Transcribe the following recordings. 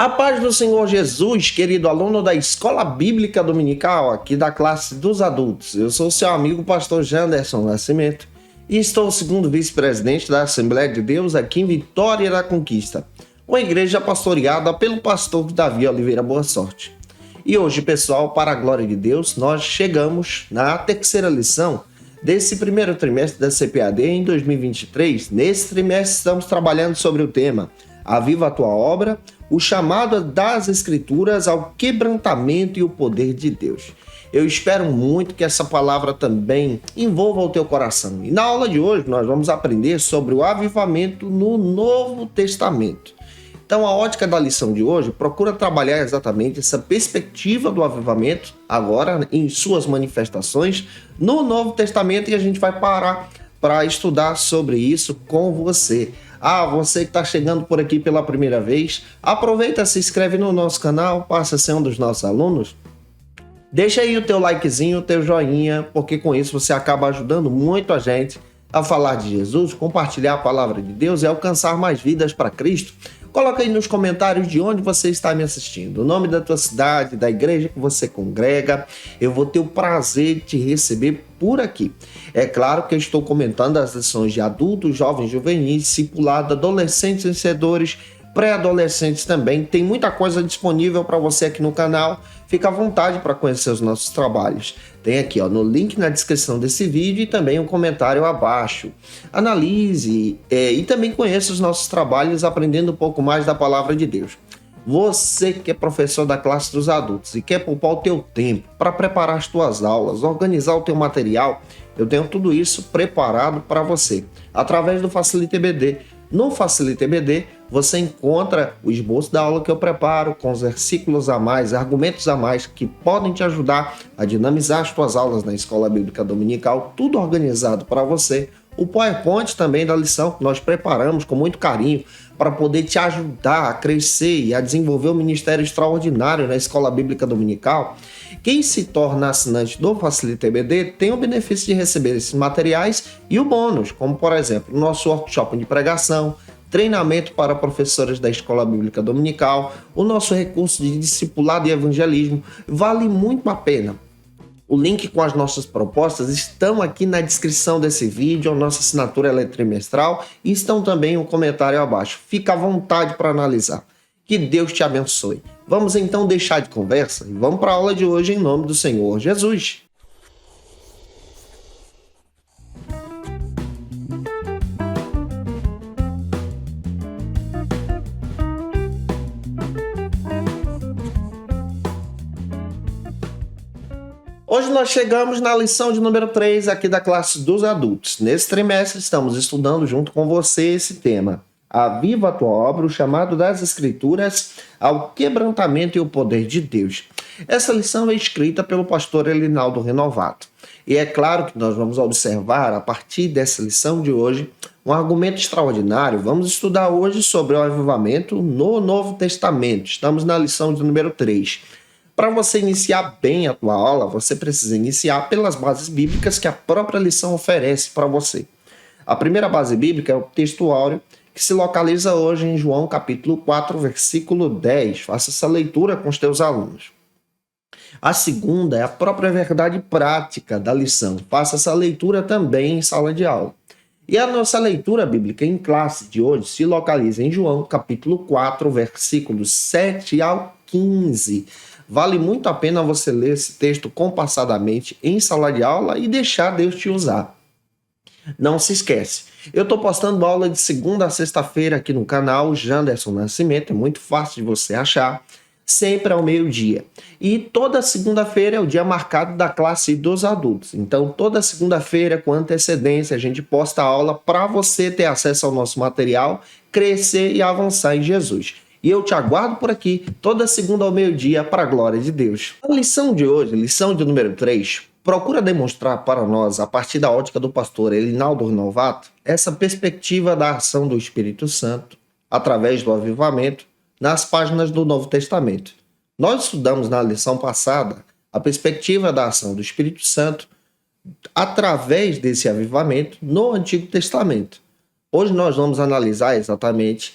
A paz do Senhor Jesus, querido aluno da Escola Bíblica Dominical, aqui da classe dos adultos. Eu sou seu amigo pastor Janderson Nascimento e estou segundo vice-presidente da Assembleia de Deus aqui em Vitória da Conquista, uma igreja pastoreada pelo pastor Davi Oliveira Boa Sorte. E hoje, pessoal, para a glória de Deus, nós chegamos na terceira lição desse primeiro trimestre da CPAD em 2023. Nesse trimestre estamos trabalhando sobre o tema Aviva a tua obra, o chamado das Escrituras ao quebrantamento e o poder de Deus. Eu espero muito que essa palavra também envolva o teu coração. E na aula de hoje nós vamos aprender sobre o avivamento no Novo Testamento. Então a ótica da lição de hoje procura trabalhar exatamente essa perspectiva do avivamento, agora em suas manifestações, no Novo Testamento, e a gente vai parar para estudar sobre isso com você. Você que está chegando por aqui pela primeira vez, aproveita, se inscreve no nosso canal, passa a ser um dos nossos alunos. Deixa aí o teu likezinho, o teu joinha, porque com isso você acaba ajudando muito a gente a falar de Jesus, compartilhar a palavra de Deus e alcançar mais vidas para Cristo. Coloca aí nos comentários de onde você está me assistindo, o nome da tua cidade, da igreja que você congrega. Eu vou ter o prazer de te receber por aqui. É claro que eu estou comentando as lições de adultos, jovens, juvenis, discipulado, adolescentes vencedores, pré-adolescentes também. Tem muita coisa disponível para você aqui no canal. Fica à vontade para conhecer os nossos trabalhos. Tem aqui no link na descrição desse vídeo e também um comentário abaixo. Analise e também conheça os nossos trabalhos aprendendo um pouco mais da palavra de Deus. Você que é professor da classe dos adultos e quer poupar o teu tempo para preparar as tuas aulas, organizar o teu material, eu tenho tudo isso preparado para você através do Facilita EBD. No Facilita EBD, você encontra o esboço da aula que eu preparo, com os versículos a mais, argumentos a mais, que podem te ajudar a dinamizar as tuas aulas na Escola Bíblica Dominical, tudo organizado para você. O PowerPoint também da lição que nós preparamos com muito carinho para poder te ajudar a crescer e a desenvolver um ministério extraordinário na Escola Bíblica Dominical. Quem se torna assinante do Facilita EBD tem o benefício de receber esses materiais e o bônus, como por exemplo, o nosso workshop de pregação, treinamento para professores da Escola Bíblica Dominical, o nosso recurso de discipulado e evangelismo. Vale muito a pena. O link com as nossas propostas estão aqui na descrição desse vídeo, a nossa assinatura ela é trimestral e estão também no comentário abaixo. Fica à vontade para analisar. Que Deus te abençoe. Vamos então deixar de conversa e vamos para a aula de hoje em nome do Senhor Jesus. Hoje nós chegamos na lição de número 3 aqui da classe dos adultos. Nesse trimestre estamos estudando junto com você esse tema. Aviva a tua obra, o chamado das Escrituras ao quebrantamento e o poder de Deus. Essa lição é escrita pelo pastor Elinaldo Renovato. E é claro que nós vamos observar, a partir dessa lição de hoje, um argumento extraordinário. Vamos estudar hoje sobre o avivamento no Novo Testamento. Estamos na lição de número 3. Para você iniciar bem a tua aula, você precisa iniciar pelas bases bíblicas que a própria lição oferece para você. A primeira base bíblica é o texto áureo, que se localiza hoje em João capítulo 4, versículo 10. Faça essa leitura com os teus alunos. A segunda é a própria verdade prática da lição. Faça essa leitura também em sala de aula. E a nossa leitura bíblica em classe de hoje se localiza em João capítulo 4, versículos 7 ao 15. Vale muito a pena você ler esse texto compassadamente em sala de aula e deixar Deus te usar. Não se esquece, eu estou postando aula de segunda a sexta-feira aqui no canal Janderson Nascimento, é muito fácil de você achar, sempre ao meio-dia. E toda segunda-feira é o dia marcado da classe dos adultos. Então, toda segunda-feira, com antecedência, a gente posta a aula para você ter acesso ao nosso material, crescer e avançar em Jesus. E eu te aguardo por aqui, toda segunda ao meio-dia, para a glória de Deus. A lição de hoje, lição de número 3, procura demonstrar para nós, a partir da ótica do pastor Elinaldo Renovato, essa perspectiva da ação do Espírito Santo, através do avivamento, nas páginas do Novo Testamento. Nós estudamos na lição passada a perspectiva da ação do Espírito Santo através desse avivamento no Antigo Testamento. Hoje nós vamos analisar exatamente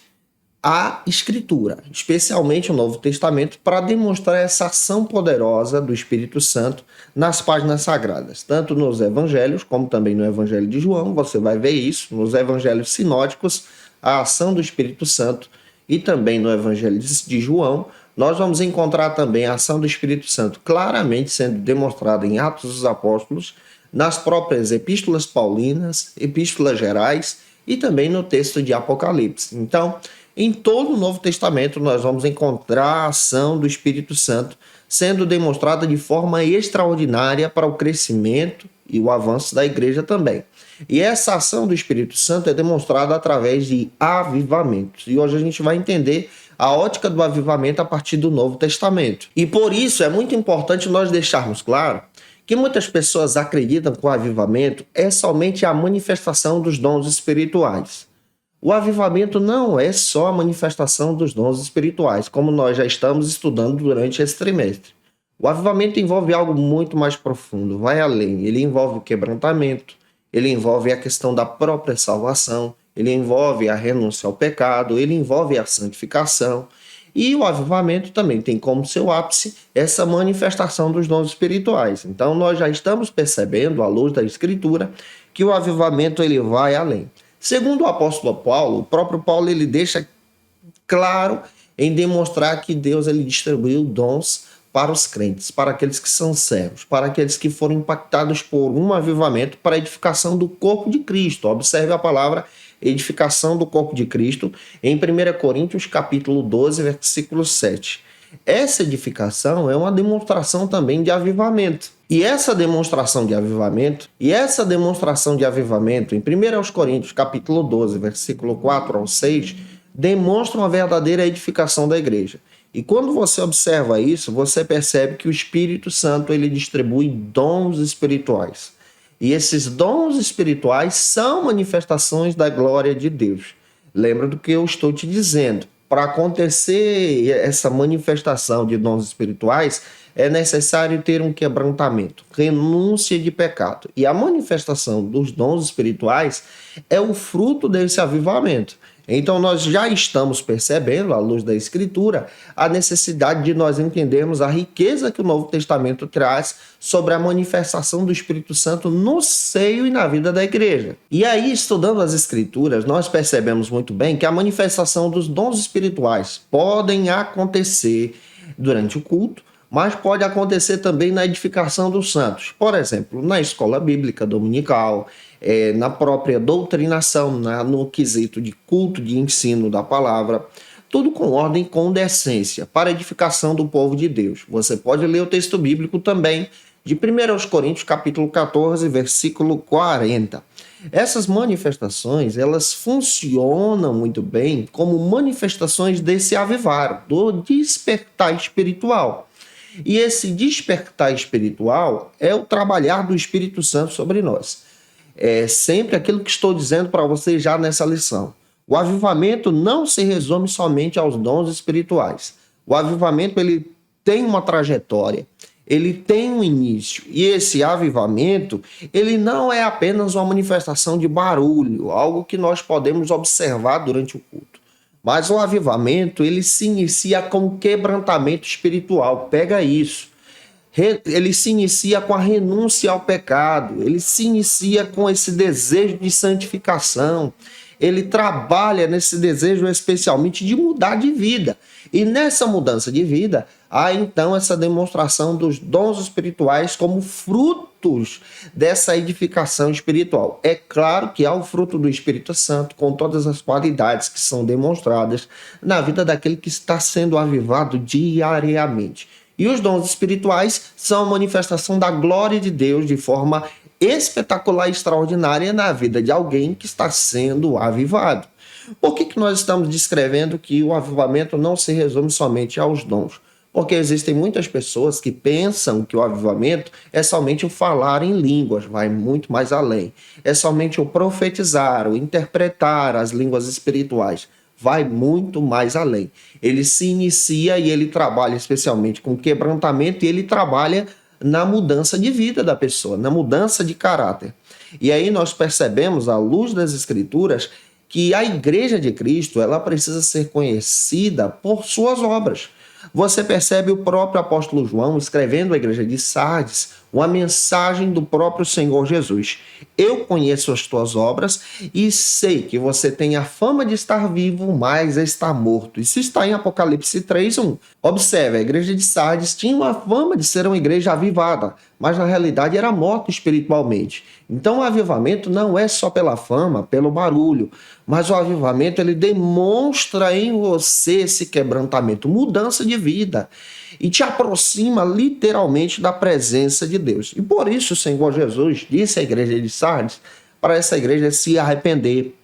a Escritura, especialmente o Novo Testamento, para demonstrar essa ação poderosa do Espírito Santo nas páginas sagradas, tanto nos evangelhos, como também no Evangelho de João, você vai ver isso, nos evangelhos sinóticos, a ação do Espírito Santo, e também no Evangelho de João, nós vamos encontrar também a ação do Espírito Santo claramente sendo demonstrada em Atos dos Apóstolos, nas próprias epístolas paulinas, epístolas gerais e também no texto de Apocalipse. Então, em todo o Novo Testamento, nós vamos encontrar a ação do Espírito Santo sendo demonstrada de forma extraordinária para o crescimento e o avanço da igreja também. E essa ação do Espírito Santo é demonstrada através de avivamentos. E hoje a gente vai entender a ótica do avivamento a partir do Novo Testamento. E por isso é muito importante nós deixarmos claro que muitas pessoas acreditam que o avivamento é somente a manifestação dos dons espirituais. O avivamento não é só a manifestação dos dons espirituais, como nós já estamos estudando durante esse trimestre. O avivamento envolve algo muito mais profundo, vai além. Ele envolve o quebrantamento, ele envolve a questão da própria salvação, ele envolve a renúncia ao pecado, ele envolve a santificação. E o avivamento também tem como seu ápice essa manifestação dos dons espirituais. Então nós já estamos percebendo, à luz da Escritura, que o avivamento ele vai além. Segundo o apóstolo Paulo, o próprio Paulo ele deixa claro em demonstrar que Deus ele distribuiu dons para os crentes, para aqueles que são servos, para aqueles que foram impactados por um avivamento para a edificação do corpo de Cristo. Observe a palavra edificação do corpo de Cristo em 1 Coríntios capítulo 12, versículo 7. Essa edificação é uma demonstração também de avivamento. E essa demonstração de avivamento, em 1 Coríntios capítulo 12, versículo 4 ao 6, demonstra uma verdadeira edificação da igreja. E quando você observa isso, você percebe que o Espírito Santo ele distribui dons espirituais. E esses dons espirituais são manifestações da glória de Deus. Lembra do que eu estou te dizendo. Para acontecer essa manifestação de dons espirituais, é necessário ter um quebrantamento, renúncia de pecado. E a manifestação dos dons espirituais é o fruto desse avivamento. Então nós já estamos percebendo, à luz da Escritura, a necessidade de nós entendermos a riqueza que o Novo Testamento traz sobre a manifestação do Espírito Santo no seio e na vida da igreja. E aí, estudando as Escrituras, nós percebemos muito bem que a manifestação dos dons espirituais podem acontecer durante o culto, mas pode acontecer também na edificação dos santos. Por exemplo, na escola bíblica dominical, na própria doutrinação, no quesito de culto, de ensino da palavra, tudo com ordem e com decência, para a edificação do povo de Deus. Você pode ler o texto bíblico também de 1 Coríntios capítulo 14, versículo 40. Essas manifestações, elas funcionam muito bem como manifestações desse avivar, do despertar espiritual. E esse despertar espiritual é o trabalhar do Espírito Santo sobre nós. É sempre aquilo que estou dizendo para vocês já nessa lição. O avivamento não se resume somente aos dons espirituais. O avivamento ele tem uma trajetória, ele tem um início. E esse avivamento ele não é apenas uma manifestação de barulho, algo que nós podemos observar durante o culto. Mas o avivamento ele se inicia com quebrantamento espiritual. Pega isso. Ele se inicia com a renúncia ao pecado, ele se inicia com esse desejo de santificação, ele trabalha nesse desejo especialmente de mudar de vida. E nessa mudança de vida, há então essa demonstração dos dons espirituais como frutos dessa edificação espiritual. É claro que há o fruto do Espírito Santo com todas as qualidades que são demonstradas na vida daquele que está sendo avivado diariamente. E os dons espirituais são a manifestação da glória de Deus de forma espetacular e extraordinária na vida de alguém que está sendo avivado. Por que nós estamos descrevendo que o avivamento não se resume somente aos dons? Porque existem muitas pessoas que pensam que o avivamento é somente o falar em línguas, vai muito mais além. É somente o profetizar, o interpretar as línguas espirituais. Vai muito mais além. Ele se inicia e ele trabalha especialmente com quebrantamento e ele trabalha na mudança de vida da pessoa, na mudança de caráter. E aí nós percebemos, à luz das Escrituras, que a igreja de Cristo, ela precisa ser conhecida por suas obras. Você percebe o próprio apóstolo João escrevendo à igreja de Sardes uma mensagem do próprio Senhor Jesus. Eu conheço as tuas obras e sei que você tem a fama de estar vivo, mas está morto. Isso está em Apocalipse 3:1. Observe, a igreja de Sardes tinha uma fama de ser uma igreja avivada, mas na realidade era morta espiritualmente. Então o avivamento não é só pela fama, pelo barulho, mas o avivamento ele demonstra em você esse quebrantamento, mudança de vida, e te aproxima literalmente da presença de Deus. E por isso o Senhor Jesus disse à igreja de Sardes para essa igreja se arrepender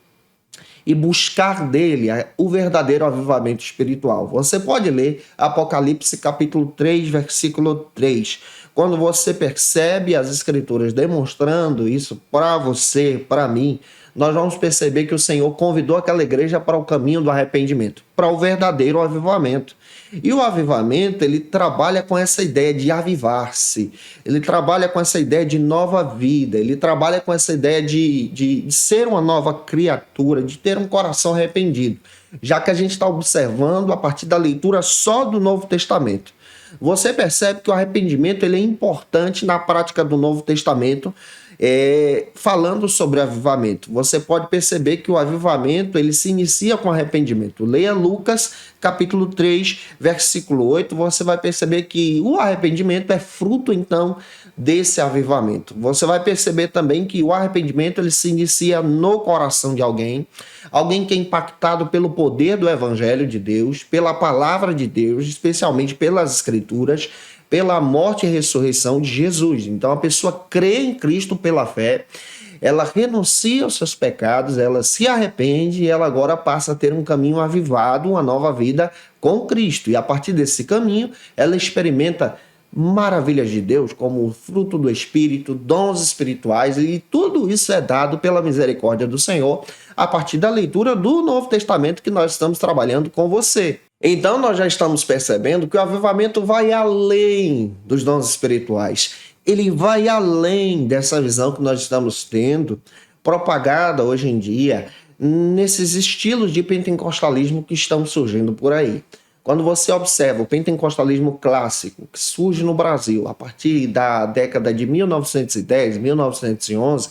e buscar dele o verdadeiro avivamento espiritual. Você pode ler Apocalipse capítulo 3, versículo 3. Quando você percebe as escrituras demonstrando isso para você, para mim, nós vamos perceber que o Senhor convidou aquela igreja para o caminho do arrependimento, para o verdadeiro avivamento. E o avivamento, ele trabalha com essa ideia de avivar-se, ele trabalha com essa ideia de nova vida, ele trabalha com essa ideia de ser uma nova criatura, de ter um coração arrependido, já que a gente está observando a partir da leitura só do Novo Testamento. Você percebe que o arrependimento ele é importante na prática do Novo Testamento, falando sobre avivamento. Você pode perceber que o avivamento ele se inicia com arrependimento. Leia Lucas capítulo 3, versículo 8, você vai perceber que o arrependimento é fruto então desse avivamento. Você vai perceber também que o arrependimento ele se inicia no coração de alguém que é impactado pelo poder do evangelho de Deus, pela palavra de Deus, especialmente pelas escrituras, pela morte e ressurreição de Jesus. Então a pessoa crê em Cristo pela fé, ela renuncia aos seus pecados, ela se arrepende e ela agora passa a ter um caminho avivado, uma nova vida com Cristo. E a partir desse caminho, ela experimenta maravilhas de Deus, como o fruto do Espírito, dons espirituais, e tudo isso é dado pela misericórdia do Senhor a partir da leitura do Novo Testamento que nós estamos trabalhando com você. Então nós já estamos percebendo que o avivamento vai além dos dons espirituais. Ele vai além dessa visão que nós estamos tendo, propagada hoje em dia, nesses estilos de pentecostalismo que estão surgindo por aí. Quando você observa o pentecostalismo clássico, que surge no Brasil a partir da década de 1910, 1911,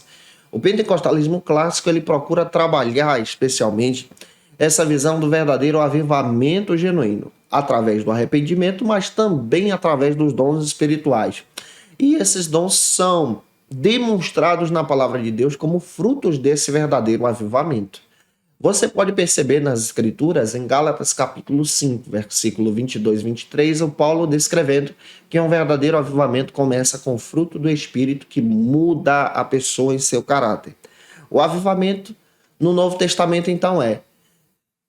o pentecostalismo clássico ele procura trabalhar especialmente essa visão do verdadeiro avivamento genuíno, através do arrependimento, mas também através dos dons espirituais. E esses dons são demonstrados na palavra de Deus como frutos desse verdadeiro avivamento. Você pode perceber nas escrituras, em Gálatas capítulo 5, versículo 22 e 23, o Paulo descrevendo que um verdadeiro avivamento começa com o fruto do Espírito que muda a pessoa em seu caráter. O avivamento no Novo Testamento, então, é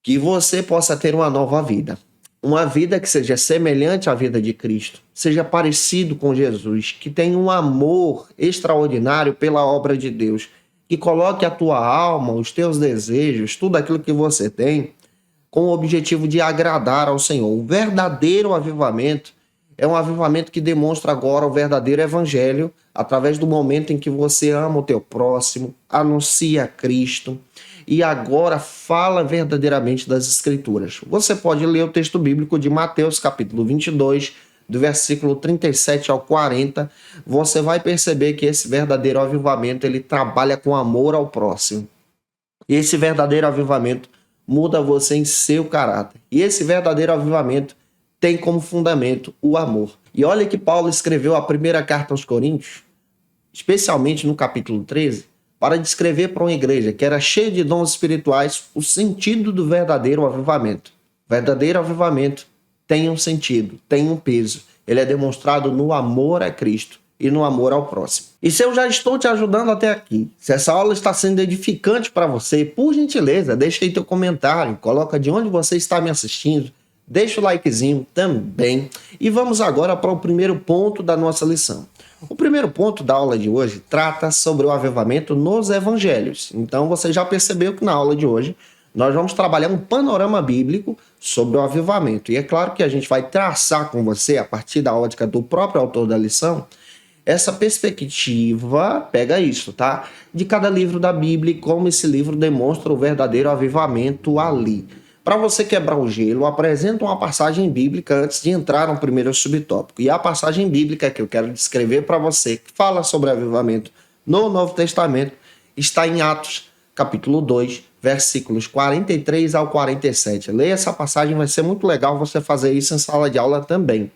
que você possa ter uma nova vida. Uma vida que seja semelhante à vida de Cristo, seja parecido com Jesus, que tenha um amor extraordinário pela obra de Deus, que coloque a tua alma, os teus desejos, tudo aquilo que você tem, com o objetivo de agradar ao Senhor. O verdadeiro avivamento é um avivamento que demonstra agora o verdadeiro evangelho através do momento em que você ama o teu próximo, anuncia Cristo e agora fala verdadeiramente das Escrituras. Você pode ler o texto bíblico de Mateus capítulo 22, do versículo 37 ao 40, você vai perceber que esse verdadeiro avivamento ele trabalha com amor ao próximo. E esse verdadeiro avivamento muda você em seu caráter. E esse verdadeiro avivamento tem como fundamento o amor. E olha que Paulo escreveu a primeira carta aos Coríntios, especialmente no capítulo 13, para descrever para uma igreja que era cheia de dons espirituais o sentido do verdadeiro avivamento. O verdadeiro avivamento tem um sentido, tem um peso. Ele é demonstrado no amor a Cristo e no amor ao próximo. E se eu já estou te ajudando até aqui, se essa aula está sendo edificante para você, por gentileza, deixa aí teu comentário, coloca de onde você está me assistindo, deixa o likezinho também. E vamos agora para o primeiro ponto da nossa lição. O primeiro ponto da aula de hoje trata sobre o avivamento nos evangelhos. Então você já percebeu que na aula de hoje nós vamos trabalhar um panorama bíblico sobre o avivamento. E é claro que a gente vai traçar com você, a partir da ótica do próprio autor da lição, essa perspectiva, pega isso, tá? De cada livro da Bíblia e como esse livro demonstra o verdadeiro avivamento ali. Para você quebrar o gelo, apresenta uma passagem bíblica antes de entrar no primeiro subtópico. E a passagem bíblica que eu quero descrever para você, que fala sobre avivamento no Novo Testamento, está em Atos, capítulo 2, versículos 43 ao 47. Leia essa passagem, vai ser muito legal você fazer isso em sala de aula também.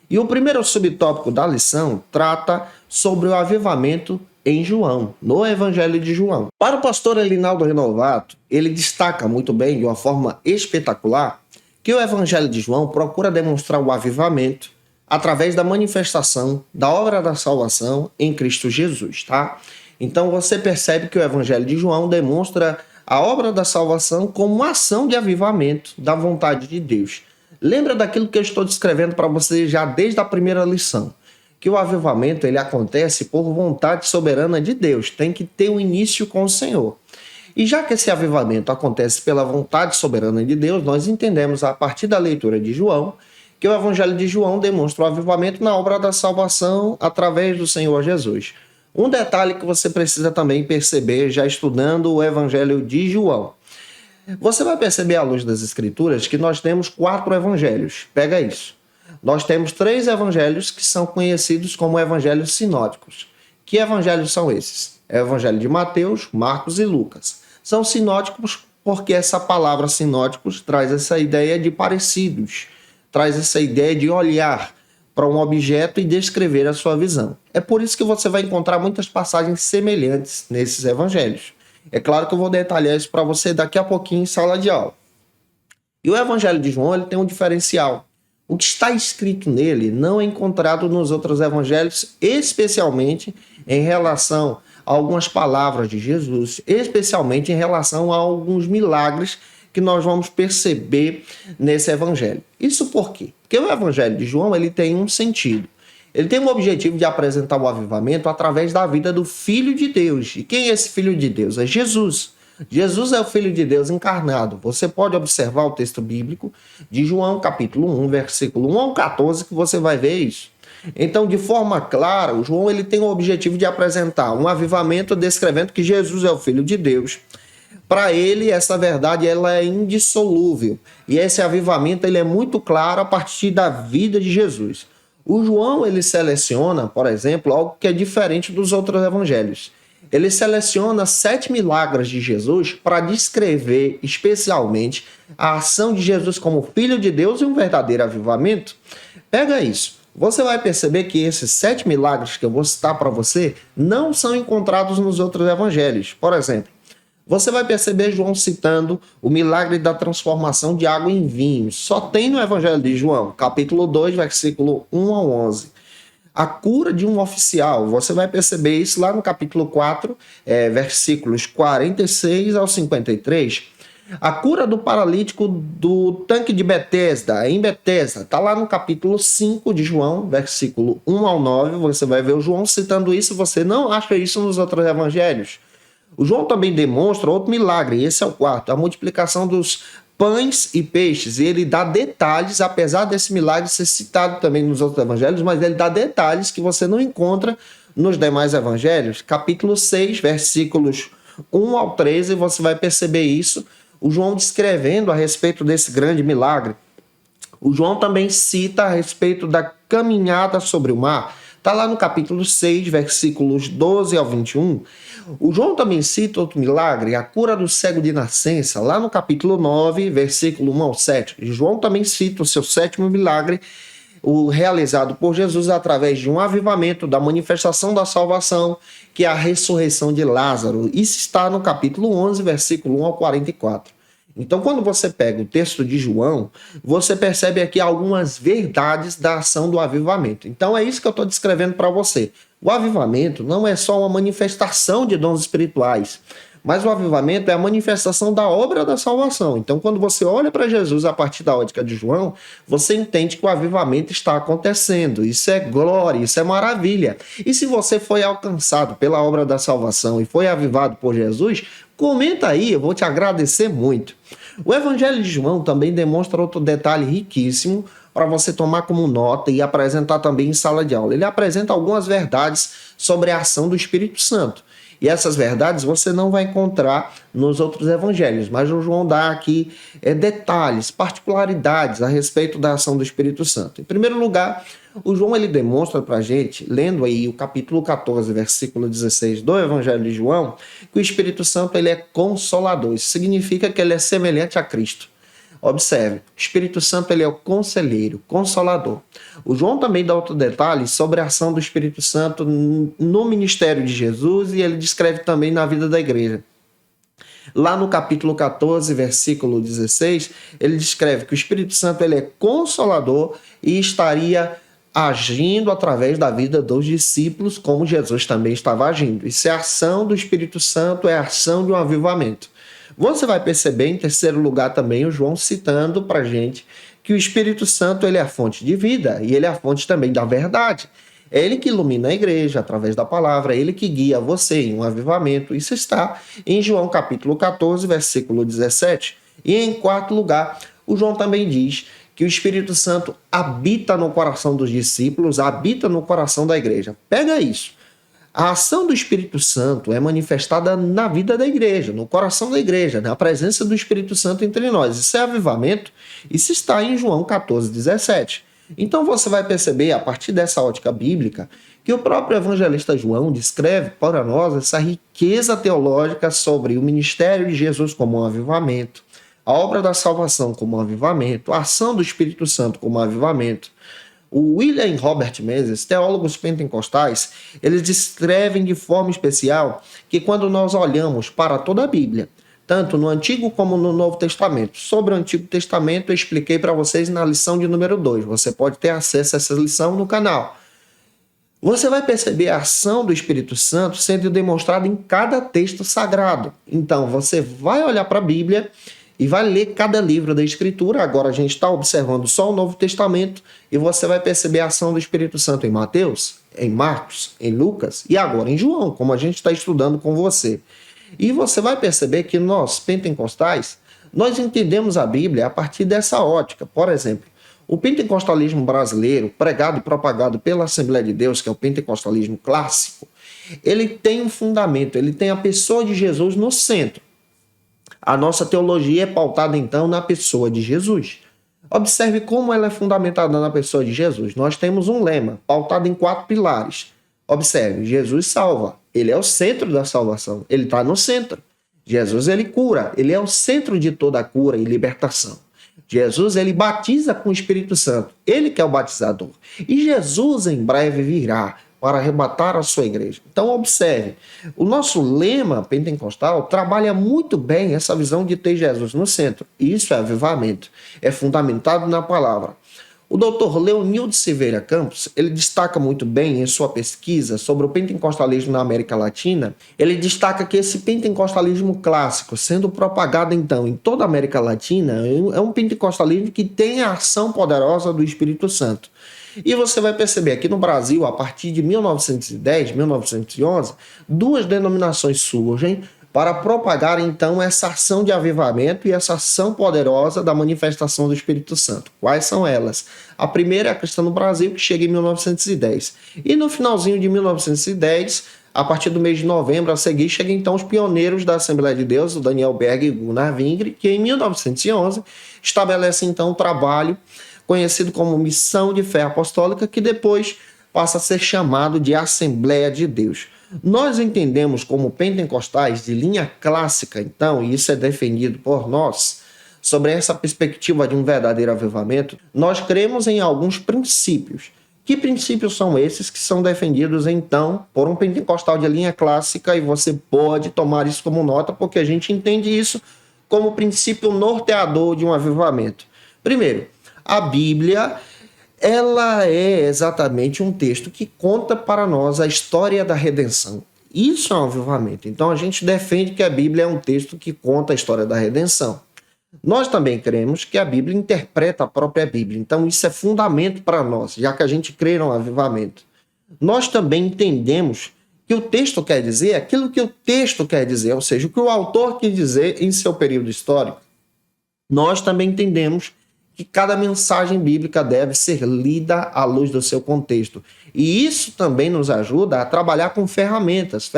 E o primeiro subtópico da lição trata sobre o avivamento em João, no Evangelho de João. Para o pastor Elinaldo Renovato, ele destaca muito bem, de uma forma espetacular, que o Evangelho de João procura demonstrar o avivamento através da manifestação da obra da salvação em Cristo Jesus, tá? Então você percebe que o Evangelho de João demonstra a obra da salvação como uma ação de avivamento da vontade de Deus. Lembra daquilo que eu estou descrevendo para você já desde a primeira lição, que o avivamento ele acontece por vontade soberana de Deus, tem que ter um início com o Senhor. E já que esse avivamento acontece pela vontade soberana de Deus, nós entendemos a partir da leitura de João, que o Evangelho de João demonstra o avivamento na obra da salvação através do Senhor Jesus. Um detalhe que você precisa também perceber já estudando o Evangelho de João. Você vai perceber à luz das Escrituras que nós temos 4 evangelhos. Pega isso. Nós temos 3 evangelhos que são conhecidos como evangelhos sinóticos. Que evangelhos são esses? É o Evangelho de Mateus, Marcos e Lucas. São sinóticos porque essa palavra sinóticos traz essa ideia de parecidos, traz essa ideia de olhar para um objeto e descrever a sua visão. É por isso que você vai encontrar muitas passagens semelhantes nesses evangelhos. É claro que eu vou detalhar isso para você daqui a pouquinho em sala de aula. E o Evangelho de João ele tem um diferencial. O que está escrito nele não é encontrado nos outros evangelhos, especialmente em relação a algumas palavras de Jesus, especialmente em relação a alguns milagres que nós vamos perceber nesse evangelho. Isso por quê? Porque o Evangelho de João ele tem um sentido. Ele tem o objetivo de apresentar o avivamento através da vida do Filho de Deus. E quem é esse Filho de Deus? É Jesus. Jesus é o Filho de Deus encarnado. Você pode observar o texto bíblico de João, capítulo 1, versículo 1 ao 14, que você vai ver isso. Então, de forma clara, o João ele tem o objetivo de apresentar um avivamento descrevendo que Jesus é o Filho de Deus. Para ele, essa verdade ela é indissolúvel. E esse avivamento ele é muito claro a partir da vida de Jesus. O João ele seleciona, por exemplo, algo que é diferente dos outros evangelhos. Ele seleciona 7 milagres de Jesus para descrever especialmente a ação de Jesus como Filho de Deus e um verdadeiro avivamento. Pega isso. Você vai perceber que esses 7 milagres que eu vou citar para você não são encontrados nos outros evangelhos. Por exemplo, você vai perceber João citando o milagre da transformação de água em vinho. Só tem no Evangelho de João, capítulo 2, versículo 1 ao 11. A cura de um oficial, você vai perceber isso lá no capítulo 4, versículos 46 ao 53. A cura do paralítico do tanque de Betesda, em Betesda, está lá no capítulo 5 de João, versículo 1 ao 9. Você vai ver o João citando isso, você não acha isso nos outros evangelhos. O João também demonstra outro milagre, esse é o 4, a multiplicação dos pães e peixes. E ele dá detalhes, apesar desse milagre ser citado também nos outros evangelhos, mas ele dá detalhes que você não encontra nos demais evangelhos. Capítulo 6, versículos 1 ao 13, você vai perceber isso. O João descrevendo a respeito desse grande milagre. O João também cita a respeito da caminhada sobre o mar. Está lá no capítulo 6, versículos 12 ao 21. O João também cita outro milagre, a cura do cego de nascença, lá no capítulo 9, versículo 1 ao 7. João também cita o seu 7º milagre, o realizado por Jesus através de um avivamento da manifestação da salvação, que é a ressurreição de Lázaro. Isso está no capítulo 11, versículo 1 ao 44. Então, quando você pega o texto de João, você percebe aqui algumas verdades da ação do avivamento. Então, é isso que eu estou descrevendo para você. O avivamento não é só uma manifestação de dons espirituais, mas o avivamento é a manifestação da obra da salvação. Então, quando você olha para Jesus a partir da ótica de João, você entende que o avivamento está acontecendo. Isso é glória, isso é maravilha. E se você foi alcançado pela obra da salvação e foi avivado por Jesus, comenta aí, eu vou te agradecer muito. O Evangelho de João também demonstra outro detalhe riquíssimo, para você tomar como nota e apresentar também em sala de aula. Ele apresenta algumas verdades sobre a ação do Espírito Santo. E essas verdades você não vai encontrar nos outros evangelhos, mas o João dá aqui detalhes, particularidades a respeito da ação do Espírito Santo. Em primeiro lugar, o João ele demonstra para a gente, lendo aí o capítulo 14, versículo 16 do Evangelho de João, que o Espírito Santo ele é consolador. Isso significa que ele é semelhante a Cristo. Observe, o Espírito Santo ele é o conselheiro, consolador. O João também dá outro detalhe sobre a ação do Espírito Santo no ministério de Jesus e ele descreve também na vida da igreja. Lá no capítulo 14, versículo 16, ele descreve que o Espírito Santo ele é consolador e estaria agindo através da vida dos discípulos, como Jesus também estava agindo. Isso é a ação do Espírito Santo, é a ação de um avivamento. Você vai perceber, em terceiro lugar também, o João citando para a gente que o Espírito Santo ele é a fonte de vida e ele é a fonte também da verdade. É ele que ilumina a igreja através da palavra, é ele que guia você em um avivamento. Isso está em João capítulo 14, versículo 17. E em quarto lugar, o João também diz que o Espírito Santo habita no coração dos discípulos, habita no coração da igreja. Pega isso. A ação do Espírito Santo é manifestada na vida da igreja, no coração da igreja, na presença do Espírito Santo entre nós. Isso é avivamento, isso está em João 14, 17. Então você vai perceber, a partir dessa ótica bíblica, que o próprio evangelista João descreve para nós essa riqueza teológica sobre o ministério de Jesus como um avivamento, a obra da salvação como um avivamento, a ação do Espírito Santo como um avivamento. O William e Robert Menzies, teólogos pentecostais, eles descrevem de forma especial que quando nós olhamos para toda a Bíblia, tanto no Antigo como no Novo Testamento, sobre o Antigo Testamento eu expliquei para vocês na lição de número 2, você pode ter acesso a essa lição no canal. Você vai perceber a ação do Espírito Santo sendo demonstrada em cada texto sagrado. Então você vai olhar para a Bíblia e vai ler cada livro da Escritura. Agora a gente está observando só o Novo Testamento e você vai perceber a ação do Espírito Santo em Mateus, em Marcos, em Lucas e agora em João, como a gente está estudando com você. E você vai perceber que nós, pentecostais, nós entendemos a Bíblia a partir dessa ótica. Por exemplo, o pentecostalismo brasileiro, pregado e propagado pela Assembleia de Deus, que é o pentecostalismo clássico, ele tem um fundamento, ele tem a pessoa de Jesus no centro. A nossa teologia é pautada, então, na pessoa de Jesus. Observe como ela é fundamentada na pessoa de Jesus. Nós temos um lema, pautado em 4 pilares. Observe, Jesus salva. Ele é o centro da salvação. Ele está no centro. Jesus, ele cura. Ele é o centro de toda a cura e libertação. Jesus, ele batiza com o Espírito Santo. Ele que é o batizador. E Jesus, em breve, virá para arrebatar a sua igreja. Então, observe, o nosso lema pentecostal trabalha muito bem essa visão de ter Jesus no centro. Isso é avivamento, é fundamentado na palavra. O Dr. Leonildo Silveira Campos, ele destaca muito bem em sua pesquisa sobre o pentecostalismo na América Latina, ele destaca que esse pentecostalismo clássico, sendo propagado então em toda a América Latina, é um pentecostalismo que tem a ação poderosa do Espírito Santo. E você vai perceber aqui no Brasil, a partir de 1910, 1911, 2 denominações surgem para propagar então essa ação de avivamento e essa ação poderosa da manifestação do Espírito Santo. Quais são elas? A primeira é a Cristã no Brasil, que chega em 1910. E no finalzinho de 1910, a partir do mês de novembro a seguir, chegam então os pioneiros da Assembleia de Deus, o Daniel Berg e Gunnar Wingre, que em 1911 estabelecem então um trabalho conhecido como Missão de Fé Apostólica, que depois passa a ser chamado de Assembleia de Deus. Nós entendemos como pentecostais de linha clássica, então, e isso é defendido por nós, sobre essa perspectiva de um verdadeiro avivamento, nós cremos em alguns princípios. Que princípios são esses que são defendidos, então, por um pentecostal de linha clássica, e você pode tomar isso como nota, porque a gente entende isso como princípio norteador de um avivamento. Primeiro, a Bíblia, ela é exatamente um texto que conta para nós a história da redenção. Isso é um avivamento. Então a gente defende que a Bíblia é um texto que conta a história da redenção. Nós também cremos que a Bíblia interpreta a própria Bíblia. Então isso é fundamento para nós, já que a gente crê no avivamento. Nós também entendemos que o texto quer dizer aquilo que o texto quer dizer, ou seja, o que o autor quer dizer em seu período histórico. Nós também entendemos que cada mensagem bíblica deve ser lida à luz do seu contexto. E isso também nos ajuda a trabalhar com ferramentas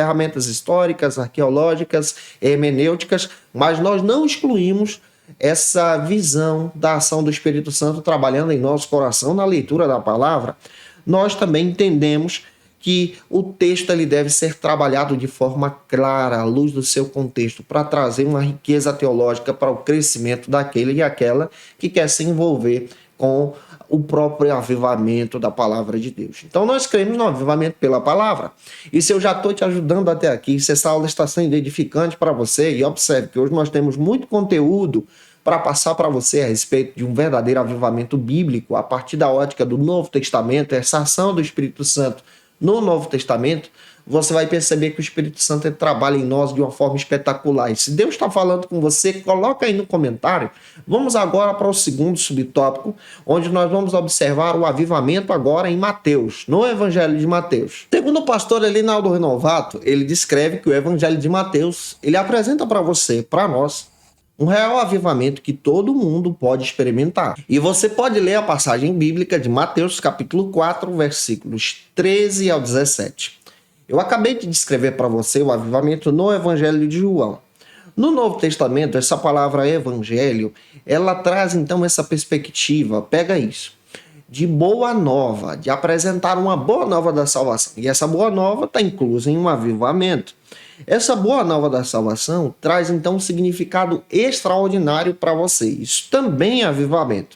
históricas, arqueológicas, hermenêuticas, mas nós não excluímos essa visão da ação do Espírito Santo trabalhando em nosso coração na leitura da palavra. Nós também entendemos que o texto ele deve ser trabalhado de forma clara, à luz do seu contexto, para trazer uma riqueza teológica para o crescimento daquele e aquela que quer se envolver com o próprio avivamento da palavra de Deus. Então nós cremos no avivamento pela palavra. E se eu já estou te ajudando até aqui, se essa aula está sendo edificante para você, e observe que hoje nós temos muito conteúdo para passar para você a respeito de um verdadeiro avivamento bíblico, a partir da ótica do Novo Testamento, essa ação do Espírito Santo no Novo Testamento, você vai perceber que o Espírito Santo trabalha em nós de uma forma espetacular. E se Deus está falando com você, coloca aí no comentário. Vamos agora para o segundo subtópico, onde nós vamos observar o avivamento agora em Mateus, no Evangelho de Mateus. Segundo o pastor Elinaldo Renovato, ele descreve que o Evangelho de Mateus, ele apresenta para você, para nós, um real avivamento que todo mundo pode experimentar. E você pode ler a passagem bíblica de Mateus, capítulo 4, versículos 13 ao 17. Eu acabei de descrever para você o avivamento no Evangelho de João. No Novo Testamento, essa palavra evangelho, ela traz então essa perspectiva, pega isso, de boa nova, de apresentar uma boa nova da salvação. E essa boa nova está inclusa em um avivamento. Essa boa nova da salvação traz então um significado extraordinário para você. Isso também é avivamento.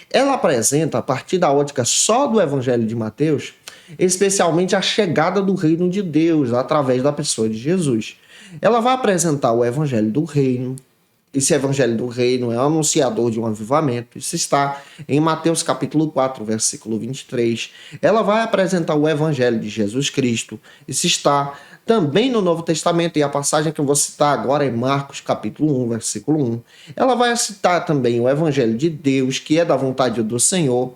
Ela apresenta, a partir da ótica só do Evangelho de Mateus, especialmente a chegada do reino de Deus através da pessoa de Jesus. Ela vai apresentar o Evangelho do reino. Esse Evangelho do reino é o anunciador de um avivamento. Isso está em Mateus capítulo 4, versículo 23. Ela vai apresentar o Evangelho de Jesus Cristo. Isso está também no Novo Testamento, e a passagem que eu vou citar agora é Marcos capítulo 1, versículo 1. Ela vai citar também o Evangelho de Deus, que é da vontade do Senhor,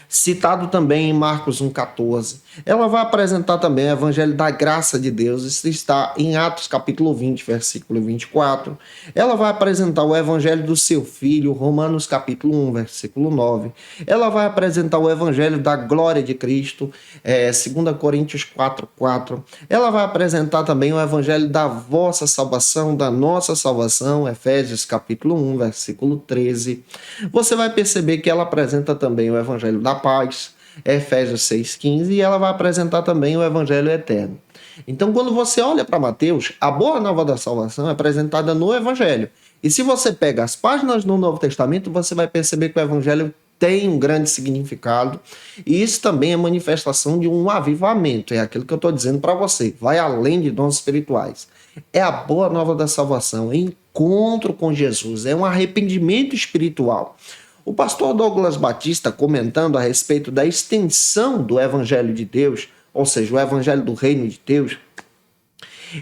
citado também em Marcos 1,14. Ela vai apresentar também o Evangelho da graça de Deus, isso está em Atos capítulo 20, versículo 24. Ela vai apresentar o Evangelho do seu Filho, Romanos capítulo 1, versículo 9. Ela vai apresentar o Evangelho da glória de Cristo, 2 Coríntios 4,4. Ela vai apresentar também o Evangelho da vossa salvação, da nossa salvação, Efésios capítulo 1, versículo 13. Você vai perceber que ela apresenta também o Evangelho da paz, Efésios 6,15, e ela vai apresentar também o Evangelho eterno. Então, quando você olha para Mateus, a boa nova da salvação é apresentada no Evangelho. E se você pega as páginas no Novo Testamento, você vai perceber que o Evangelho tem um grande significado, e isso também é manifestação de um avivamento, é aquilo que eu estou dizendo para você, vai além de dons espirituais. É a boa nova da salvação, é encontro com Jesus, é um arrependimento espiritual. O pastor Douglas Batista, comentando a respeito da extensão do Evangelho de Deus, ou seja, o Evangelho do Reino de Deus,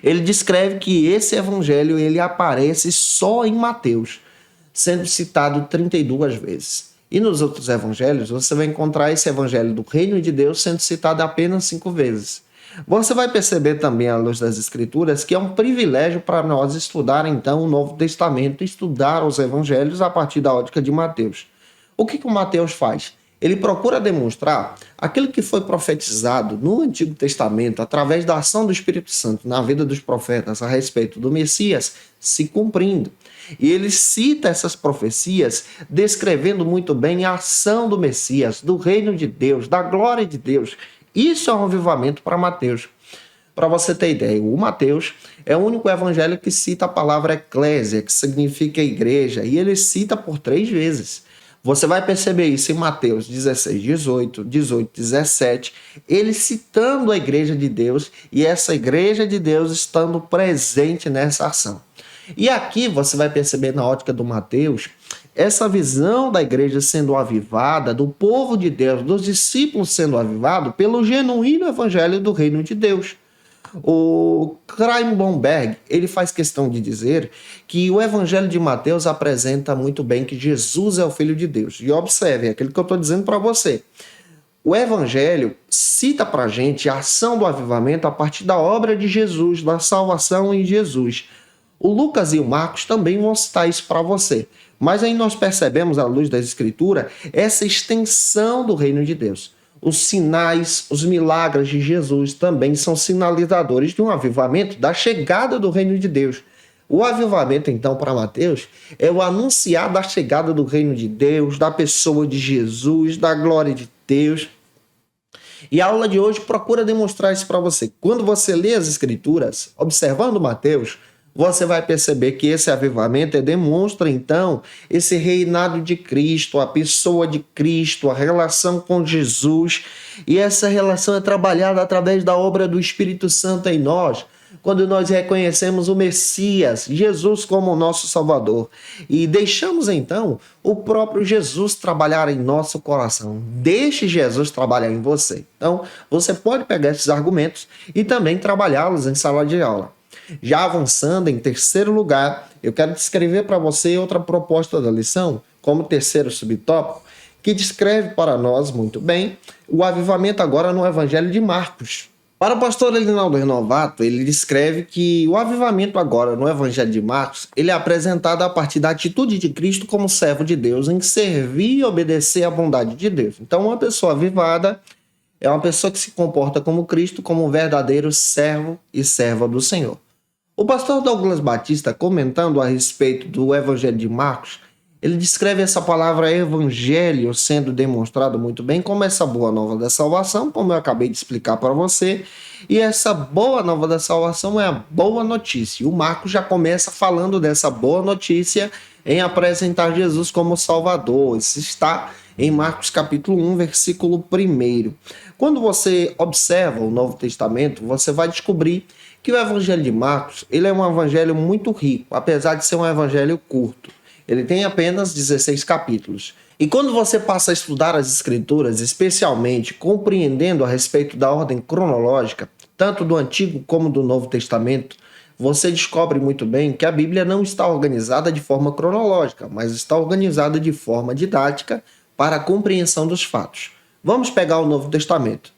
ele descreve que esse Evangelho ele aparece só em Mateus, sendo citado 32 vezes. E nos outros Evangelhos, você vai encontrar esse Evangelho do Reino de Deus sendo citado apenas 5 vezes. Você vai perceber também, à luz das Escrituras, que é um privilégio para nós estudar, então, o Novo Testamento, estudar os Evangelhos a partir da ótica de Mateus. O que o Mateus faz? Ele procura demonstrar aquilo que foi profetizado no Antigo Testamento, através da ação do Espírito Santo na vida dos profetas a respeito do Messias, se cumprindo. E ele cita essas profecias descrevendo muito bem a ação do Messias, do reino de Deus, da glória de Deus. Isso é um avivamento para Mateus. Para você ter ideia, o Mateus é o único evangelho que cita a palavra eclésia, que significa igreja, e ele cita por 3 vezes. Você vai perceber isso em Mateus 16, 18, 17, ele citando a igreja de Deus e essa igreja de Deus estando presente nessa ação. E aqui você vai perceber na ótica do Mateus essa visão da igreja sendo avivada, do povo de Deus, dos discípulos sendo avivados pelo genuíno evangelho do reino de Deus. O Chaim Blomberg, ele faz questão de dizer que o Evangelho de Mateus apresenta muito bem que Jesus é o Filho de Deus. E observe, é aquilo que eu estou dizendo para você. O Evangelho cita para a gente a ação do avivamento a partir da obra de Jesus, da salvação em Jesus. O Lucas e o Marcos também vão citar isso para você. Mas aí nós percebemos, à luz da Escritura, essa extensão do reino de Deus. Os sinais, os milagres de Jesus também são sinalizadores de um avivamento, da chegada do reino de Deus. O avivamento, então, para Mateus, é o anunciar da chegada do reino de Deus, da pessoa de Jesus, da glória de Deus. E a aula de hoje procura demonstrar isso para você. Quando você lê as Escrituras, observando Mateus, você vai perceber que esse avivamento demonstra, então, esse reinado de Cristo, a pessoa de Cristo, a relação com Jesus. E essa relação é trabalhada através da obra do Espírito Santo em nós, quando nós reconhecemos o Messias, Jesus como nosso Salvador. E deixamos, então, o próprio Jesus trabalhar em nosso coração. Deixe Jesus trabalhar em você. Então, você pode pegar esses argumentos e também trabalhá-los em sala de aula. Já avançando, em terceiro lugar, eu quero descrever para você outra proposta da lição, como terceiro subtópico, que descreve para nós muito bem o avivamento agora no Evangelho de Marcos. Para o pastor Elinaldo Renovato, ele descreve que o avivamento agora no Evangelho de Marcos, ele é apresentado a partir da atitude de Cristo como servo de Deus, em servir e obedecer à bondade de Deus. Então, uma pessoa avivada é uma pessoa que se comporta como Cristo, como um verdadeiro servo e serva do Senhor. O pastor Douglas Batista, comentando a respeito do Evangelho de Marcos, ele descreve essa palavra evangelho sendo demonstrado muito bem como essa boa nova da salvação, como eu acabei de explicar para você. E essa boa nova da salvação é a boa notícia. O Marcos já começa falando dessa boa notícia em apresentar Jesus como Salvador. Isso está em Marcos capítulo 1, versículo 1. Quando você observa o Novo Testamento, você vai descobrir que o Evangelho de Marcos ele é um evangelho muito rico, apesar de ser um evangelho curto. Ele tem apenas 16 capítulos. E quando você passa a estudar as Escrituras, especialmente compreendendo a respeito da ordem cronológica, tanto do Antigo como do Novo Testamento, você descobre muito bem que a Bíblia não está organizada de forma cronológica, mas está organizada de forma didática para a compreensão dos fatos. Vamos pegar o Novo Testamento.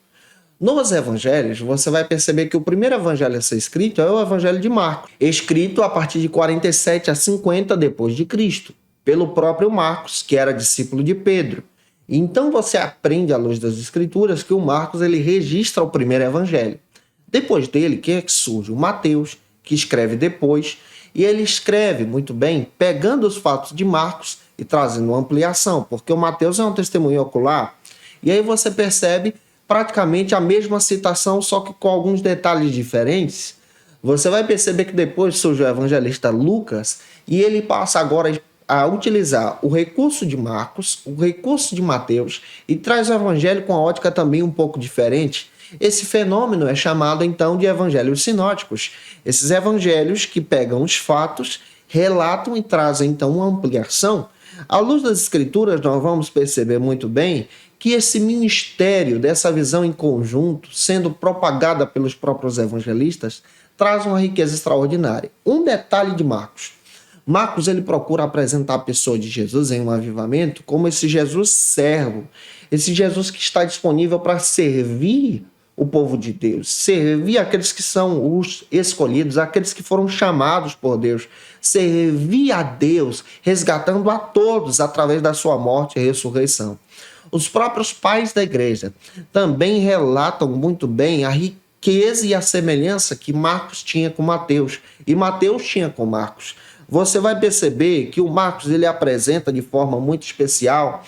Nos evangelhos, você vai perceber que o primeiro evangelho a ser escrito é o Evangelho de Marcos, escrito a partir de 47 a 50 depois de Cristo, pelo próprio Marcos, que era discípulo de Pedro. Então você aprende à luz das Escrituras que o Marcos ele registra o primeiro evangelho. Depois dele, quem é que surge? O Mateus, que escreve depois, e ele escreve muito bem, pegando os fatos de Marcos e trazendo uma ampliação, porque o Mateus é um testemunho ocular, e aí você percebe praticamente a mesma citação, só que com alguns detalhes diferentes. Você vai perceber que depois surge o evangelista Lucas e ele passa agora a utilizar o recurso de Marcos, o recurso de Mateus e traz o evangelho com a ótica também um pouco diferente. Esse fenômeno é chamado então de evangelhos sinóticos. Esses evangelhos que pegam os fatos, relatam e trazem então uma ampliação. À luz das Escrituras, nós vamos perceber muito bem que esse ministério dessa visão em conjunto, sendo propagada pelos próprios evangelistas, traz uma riqueza extraordinária. Um detalhe de Marcos. Marcos ele procura apresentar a pessoa de Jesus em um avivamento como esse Jesus servo, esse Jesus que está disponível para servir o povo de Deus, servir aqueles que são os escolhidos, aqueles que foram chamados por Deus, servir a Deus, resgatando a todos através da sua morte e ressurreição. Os próprios pais da igreja também relatam muito bem a riqueza e a semelhança que Marcos tinha com Mateus e Mateus tinha com Marcos. Você vai perceber que o Marcos ele apresenta de forma muito especial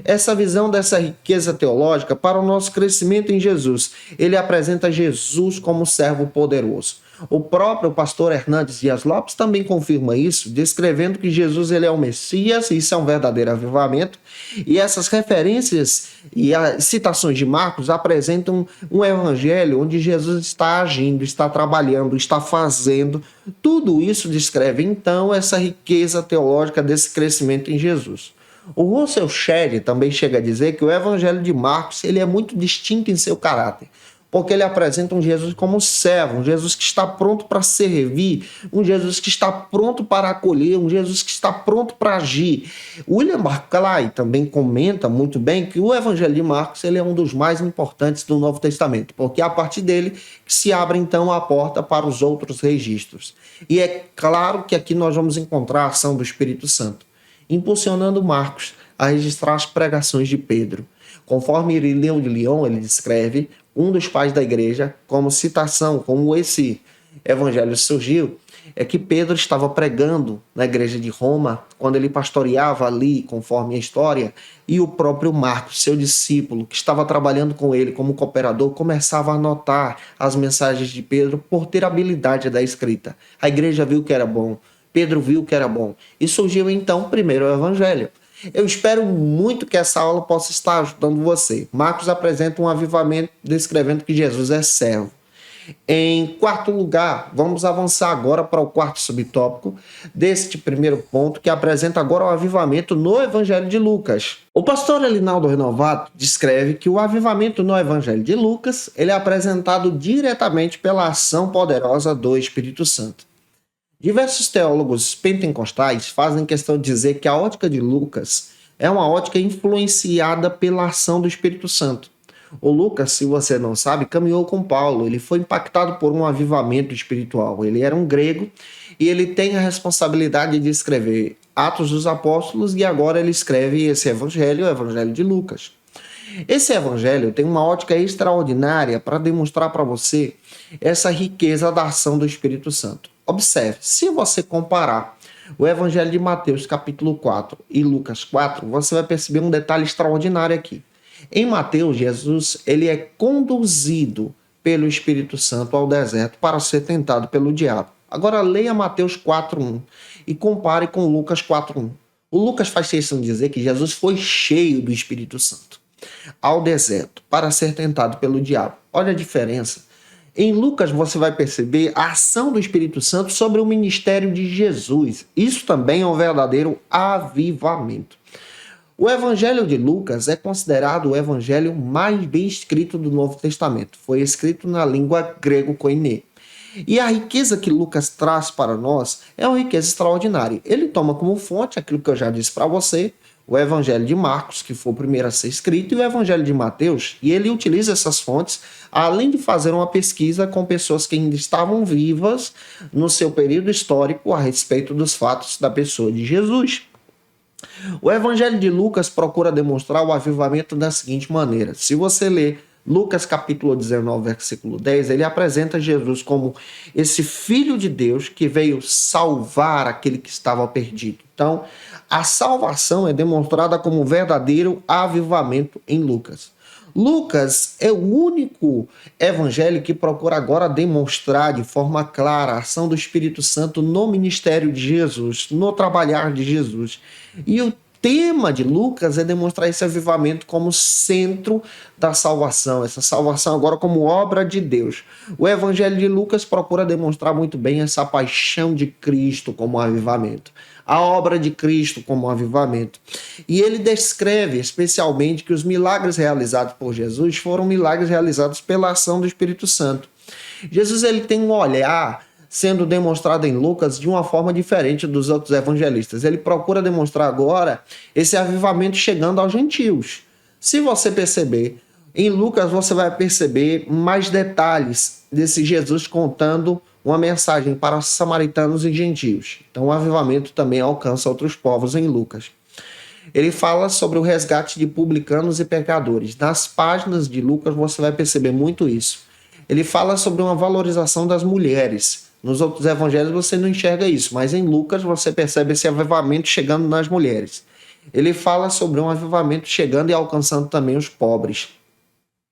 essa visão dessa riqueza teológica para o nosso crescimento em Jesus. Ele apresenta Jesus como servo poderoso. O próprio pastor Hernandes Dias Lopes também confirma isso, descrevendo que Jesus ele é o Messias, e isso é um verdadeiro avivamento. E essas referências e as citações de Marcos apresentam um evangelho onde Jesus está agindo, está trabalhando, está fazendo. Tudo isso descreve, então, essa riqueza teológica desse crescimento em Jesus. O Russell Shedd também chega a dizer que o evangelho de Marcos ele é muito distinto em seu caráter, porque ele apresenta um Jesus como servo, um Jesus que está pronto para servir, um Jesus que está pronto para acolher, um Jesus que está pronto para agir. William Barclay também comenta muito bem que o Evangelho de Marcos ele é um dos mais importantes do Novo Testamento, porque é a partir dele que se abre então a porta para os outros registros. E é claro que aqui nós vamos encontrar a ação do Espírito Santo. impulsionando Marcos a registrar as pregações de Pedro. Conforme Irineu de Lyon, ele descreve um dos pais da igreja como citação, como esse evangelho surgiu, é que Pedro estava pregando na igreja de Roma, quando ele pastoreava ali, conforme a história, e o próprio Marcos, seu discípulo, que estava trabalhando com ele como cooperador, começava a anotar as mensagens de Pedro por ter habilidade da escrita. A igreja viu que era bom, Pedro viu que era bom, e surgiu então primeiro o evangelho. Eu espero muito que essa aula possa estar ajudando você. Marcos apresenta um avivamento descrevendo que Jesus é servo. Em quarto lugar, vamos avançar agora para o quarto subtópico deste primeiro ponto, que apresenta agora o avivamento no Evangelho de Lucas. O pastor Elinaldo Renovato descreve que o avivamento no Evangelho de Lucas ele é apresentado diretamente pela ação poderosa do Espírito Santo. Diversos teólogos pentecostais fazem questão de dizer que a ótica de Lucas é uma ótica influenciada pela ação do Espírito Santo. O Lucas, se você não sabe, caminhou com Paulo, ele foi impactado por um avivamento espiritual. Ele era um grego e ele tem a responsabilidade de escrever Atos dos Apóstolos e agora ele escreve esse evangelho, o Evangelho de Lucas. Esse evangelho tem uma ótica extraordinária para demonstrar para você essa riqueza da ação do Espírito Santo. Observe, se você comparar o Evangelho de Mateus capítulo 4 e Lucas 4, você vai perceber um detalhe extraordinário aqui. Em Mateus, Jesus ele é conduzido pelo Espírito Santo ao deserto para ser tentado pelo diabo. Agora leia Mateus 4:1 e compare com Lucas 4:1. O Lucas faz questão de dizer que Jesus foi cheio do Espírito Santo ao deserto para ser tentado pelo diabo. Olha a diferença. Em Lucas você vai perceber a ação do Espírito Santo sobre o ministério de Jesus. Isso também é um verdadeiro avivamento. O Evangelho de Lucas é considerado o evangelho mais bem escrito do Novo Testamento. Foi escrito na língua grego-koiné. E a riqueza que Lucas traz para nós é uma riqueza extraordinária. Ele toma como fonte aquilo que eu já disse para você, o Evangelho de Marcos, que foi o primeiro a ser escrito, e o Evangelho de Mateus, e ele utiliza essas fontes, além de fazer uma pesquisa com pessoas que ainda estavam vivas no seu período histórico a respeito dos fatos da pessoa de Jesus. O Evangelho de Lucas procura demonstrar o avivamento da seguinte maneira. Se você ler Lucas capítulo 19, versículo 10, ele apresenta Jesus como esse Filho de Deus que veio salvar aquele que estava perdido. Então, a salvação é demonstrada como um verdadeiro avivamento em Lucas. Lucas é o único evangelho que procura agora demonstrar de forma clara a ação do Espírito Santo no ministério de Jesus, no trabalhar de Jesus. E o tema de Lucas é demonstrar esse avivamento como centro da salvação, essa salvação agora como obra de Deus. O Evangelho de Lucas procura demonstrar muito bem essa paixão de Cristo como avivamento, a obra de Cristo como avivamento. E ele descreve especialmente que os milagres realizados por Jesus foram milagres realizados pela ação do Espírito Santo. Jesus ele tem um olhar sendo demonstrado em Lucas de uma forma diferente dos outros evangelistas. Ele procura demonstrar agora esse avivamento chegando aos gentios. Se você perceber, em Lucas você vai perceber mais detalhes desse Jesus contando uma mensagem para samaritanos e gentios. Então o avivamento também alcança outros povos em Lucas. Ele fala sobre o resgate de publicanos e pecadores. Nas páginas de Lucas você vai perceber muito isso. Ele fala sobre uma valorização das mulheres. Nos outros evangelhos você não enxerga isso, mas em Lucas você percebe esse avivamento chegando nas mulheres. Ele fala sobre um avivamento chegando e alcançando também os pobres.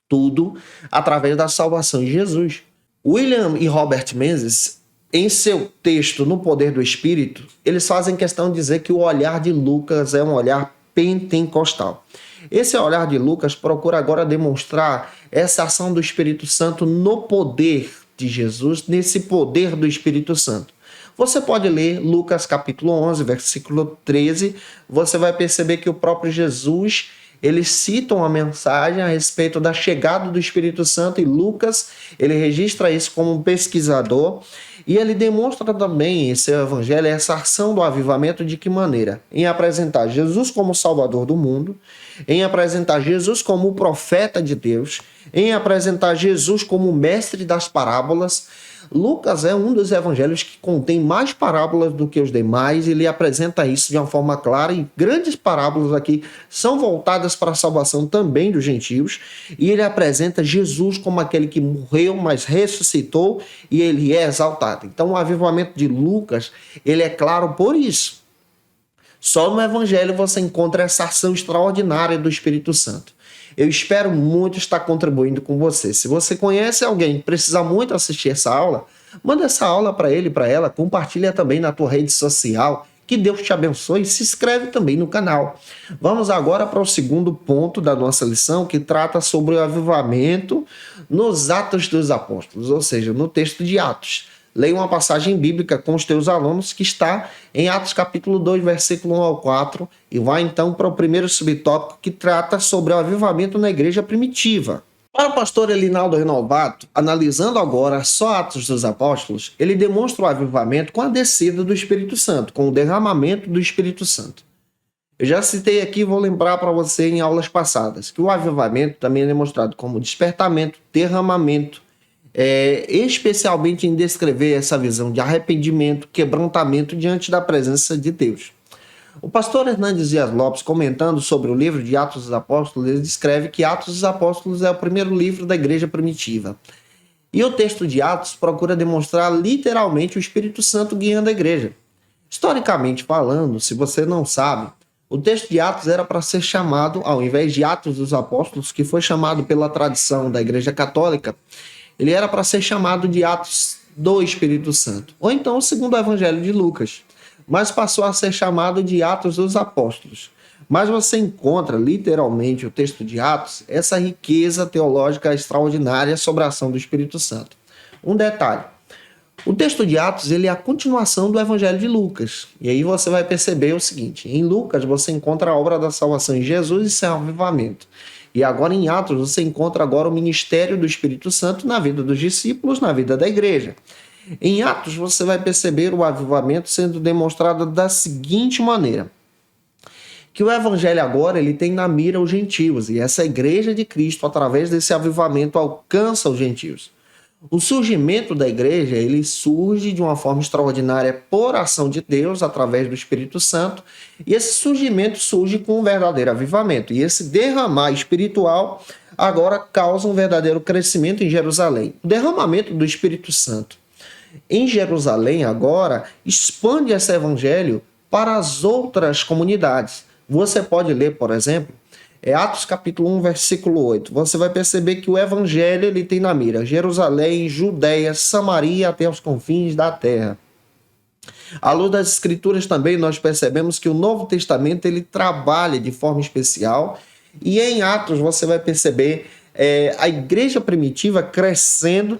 Tudo através da salvação de Jesus. William e Robert Menzies, em seu texto No Poder do Espírito, eles fazem questão de dizer que o olhar de Lucas é um olhar pentecostal. Esse olhar de Lucas procura agora demonstrar essa ação do Espírito Santo no poder de Jesus, nesse poder do Espírito Santo. Você pode ler Lucas capítulo 11, versículo 13, você vai perceber que o próprio Jesus, ele cita uma mensagem a respeito da chegada do Espírito Santo e Lucas, ele registra isso como um pesquisador e ele demonstra também esse evangelho, essa ação do avivamento de que maneira? Em apresentar Jesus como Salvador do mundo, em apresentar Jesus como o profeta de Deus, em apresentar Jesus como o mestre das parábolas, Lucas é um dos evangelhos que contém mais parábolas do que os demais, ele apresenta isso de uma forma clara, e grandes parábolas aqui são voltadas para a salvação também dos gentios, e ele apresenta Jesus como aquele que morreu, mas ressuscitou, e ele é exaltado. Então o avivamento de Lucas, ele é claro por isso. Só no evangelho você encontra essa ação extraordinária do Espírito Santo. Eu espero muito estar contribuindo com você. Se você conhece alguém que precisa muito assistir essa aula, manda essa aula para ele, para ela, compartilha também na tua rede social. Que Deus te abençoe e se inscreve também no canal. Vamos agora para o segundo ponto da nossa lição, que trata sobre o avivamento nos Atos dos Apóstolos, ou seja, no texto de Atos. Leia uma passagem bíblica com os teus alunos que está em Atos capítulo 2, versículo 1 ao 4, e vai então para o primeiro subtópico que trata sobre o avivamento na igreja primitiva. Para o pastor Elinaldo Renovato, analisando agora só Atos dos Apóstolos, ele demonstra o avivamento com a descida do Espírito Santo, com o derramamento do Espírito Santo. Eu já citei aqui e vou lembrar para você em aulas passadas, que o avivamento também é demonstrado como despertamento, derramamento, especialmente em descrever essa visão de arrependimento, quebrantamento diante da presença de Deus. O pastor Hernandes Dias Lopes, comentando sobre o livro de Atos dos Apóstolos, ele descreve que Atos dos Apóstolos é o primeiro livro da igreja primitiva. E o texto de Atos procura demonstrar literalmente o Espírito Santo guiando a igreja. Historicamente falando, se você não sabe, o texto de Atos era para ser chamado, ao invés de Atos dos Apóstolos, que foi chamado pela tradição da igreja católica, ele era para ser chamado de Atos do Espírito Santo, ou então o segundo evangelho de Lucas, mas passou a ser chamado de Atos dos Apóstolos. Mas você encontra, literalmente, o texto de Atos, essa riqueza teológica extraordinária sobre a ação do Espírito Santo. Um detalhe, o texto de Atos ele é a continuação do evangelho de Lucas, e aí você vai perceber o seguinte, em Lucas você encontra a obra da salvação em Jesus e seu avivamento. E agora em Atos você encontra agora o ministério do Espírito Santo na vida dos discípulos, na vida da igreja. Em Atos você vai perceber o avivamento sendo demonstrado da seguinte maneira, que o evangelho agora ele tem na mira os gentios, e essa igreja de Cristo, através desse avivamento, alcança os gentios. O surgimento da igreja, ele surge de uma forma extraordinária por ação de Deus, através do Espírito Santo, e esse surgimento surge com um verdadeiro avivamento. E esse derramar espiritual agora causa um verdadeiro crescimento em Jerusalém. O derramamento do Espírito Santo em Jerusalém agora expande esse evangelho para as outras comunidades. Você pode ler, por exemplo, Atos capítulo 1, versículo 8. Você vai perceber que o evangelho ele tem na mira Jerusalém, Judéia, Samaria até os confins da terra. À luz das escrituras também nós percebemos que o Novo Testamento ele trabalha de forma especial, e em Atos você vai perceber a igreja primitiva crescendo,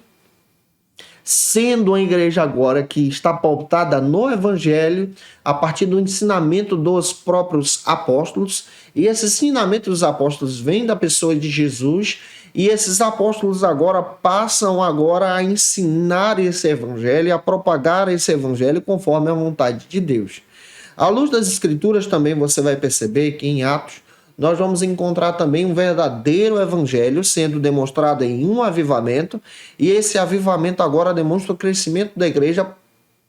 sendo uma igreja agora que está pautada no evangelho a partir do ensinamento dos próprios apóstolos, e esse ensinamento dos apóstolos vem da pessoa de Jesus, e esses apóstolos agora passam agora a ensinar esse evangelho, a propagar esse evangelho conforme a vontade de Deus. À luz das escrituras também você vai perceber que em Atos nós vamos encontrar também um verdadeiro evangelho sendo demonstrado em um avivamento, e esse avivamento agora demonstra o crescimento da igreja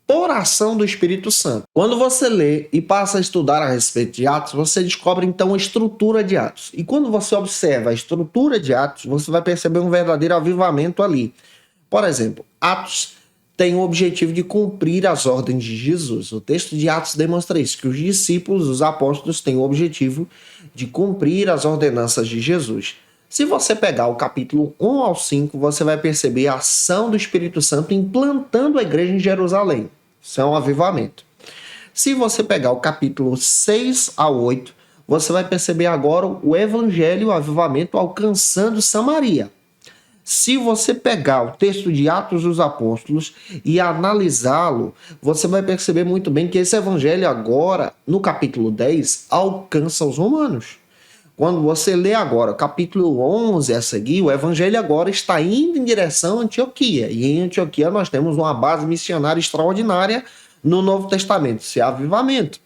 por ação do Espírito Santo. Quando você lê e passa a estudar a respeito de Atos, você descobre então a estrutura de Atos. E quando você observa a estrutura de Atos, você vai perceber um verdadeiro avivamento ali. Por exemplo, Atos tem o objetivo de cumprir as ordens de Jesus. O texto de Atos demonstra isso, que os discípulos, os apóstolos, têm o objetivo de cumprir as ordenanças de Jesus. Se você pegar o capítulo 1 ao 5, você vai perceber a ação do Espírito Santo implantando a igreja em Jerusalém. Isso é um avivamento. Se você pegar o capítulo 6 ao 8, você vai perceber agora o evangelho, o avivamento alcançando Samaria. Se você pegar o texto de Atos dos Apóstolos e analisá-lo, você vai perceber muito bem que esse evangelho agora, no capítulo 10, alcança os romanos. Quando você lê agora o capítulo 11 a seguir, o evangelho agora está indo em direção a Antioquia. E em Antioquia nós temos uma base missionária extraordinária no Novo Testamento, esse avivamento.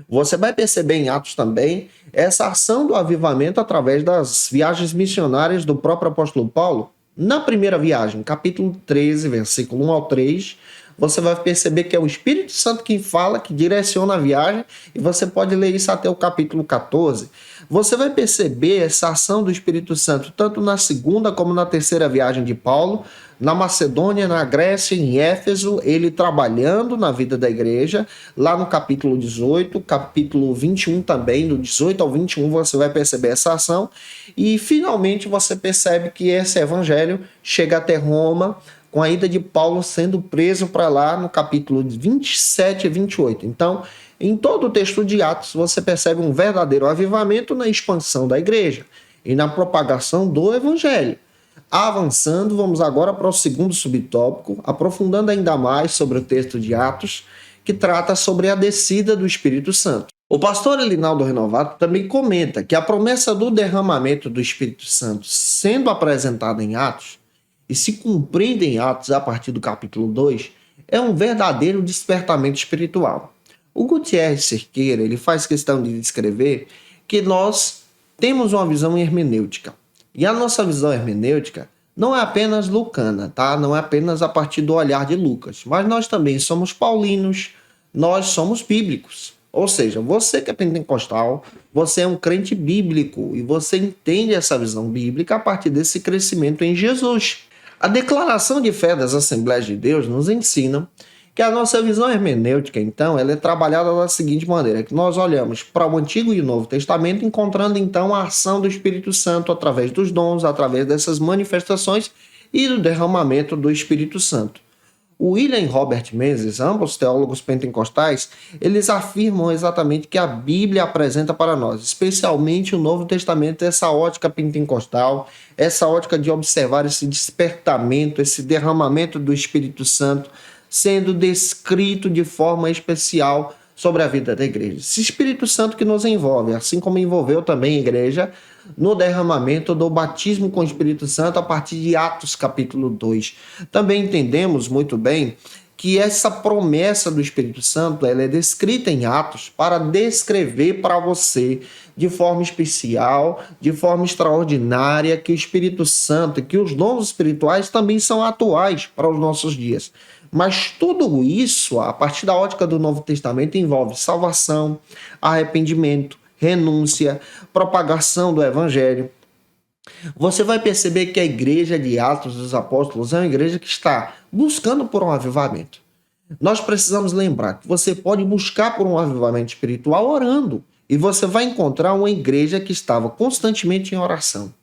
Você vai perceber em Atos também essa ação do avivamento através das viagens missionárias do próprio apóstolo Paulo. Na primeira viagem, capítulo 13, versículo 1 ao 3, você vai perceber que é o Espírito Santo que fala, que direciona a viagem, e você pode ler isso até o capítulo 14. Você vai perceber essa ação do Espírito Santo tanto na segunda como na terceira viagem de Paulo, na Macedônia, na Grécia, em Éfeso, ele trabalhando na vida da igreja, lá no capítulo 18, capítulo 21 também, do 18 ao 21, você vai perceber essa ação, e finalmente você percebe que esse evangelho chega até Roma, com a ida de Paulo sendo preso para lá no capítulo 27 e 28. Então, em todo o texto de Atos, você percebe um verdadeiro avivamento na expansão da igreja e na propagação do evangelho. Avançando, vamos agora para o segundo subtópico, aprofundando ainda mais sobre o texto de Atos, que trata sobre a descida do Espírito Santo. O pastor Elinaldo Renovato também comenta que a promessa do derramamento do Espírito Santo sendo apresentada em Atos, e se cumprindo em Atos a partir do capítulo 2, é um verdadeiro despertamento espiritual. O Gutierrez Cerqueira ele faz questão de descrever que nós temos uma visão hermenêutica. E a nossa visão hermenêutica não é apenas lucana, tá? Não é apenas a partir do olhar de Lucas, mas nós também somos paulinos, nós somos bíblicos. Ou seja, você que é pentecostal, você é um crente bíblico e você entende essa visão bíblica a partir desse crescimento em Jesus. A declaração de fé das Assembleias de Deus nos ensina que a nossa visão hermenêutica, então, ela é trabalhada da seguinte maneira, que nós olhamos para o Antigo e o Novo Testamento, encontrando, então, a ação do Espírito Santo através dos dons, através dessas manifestações e do derramamento do Espírito Santo. O William e Robert Menzies, ambos teólogos pentecostais, eles afirmam exatamente que a Bíblia apresenta para nós, especialmente o Novo Testamento, essa ótica pentecostal, essa ótica de observar esse despertamento, esse derramamento do Espírito Santo, sendo descrito de forma especial sobre a vida da igreja. Esse Espírito Santo que nos envolve, assim como envolveu também a igreja no derramamento do batismo com o Espírito Santo a partir de Atos capítulo 2. Também entendemos muito bem que essa promessa do Espírito Santo ela é descrita em Atos para descrever para você de forma especial, de forma extraordinária, que o Espírito Santo e que os dons espirituais também são atuais para os nossos dias. Mas tudo isso, a partir da ótica do Novo Testamento, envolve salvação, arrependimento, renúncia, propagação do Evangelho. Você vai perceber que a igreja de Atos dos Apóstolos é uma igreja que está buscando por um avivamento. Nós precisamos lembrar que você pode buscar por um avivamento espiritual orando. E você vai encontrar uma igreja que estava constantemente em oração,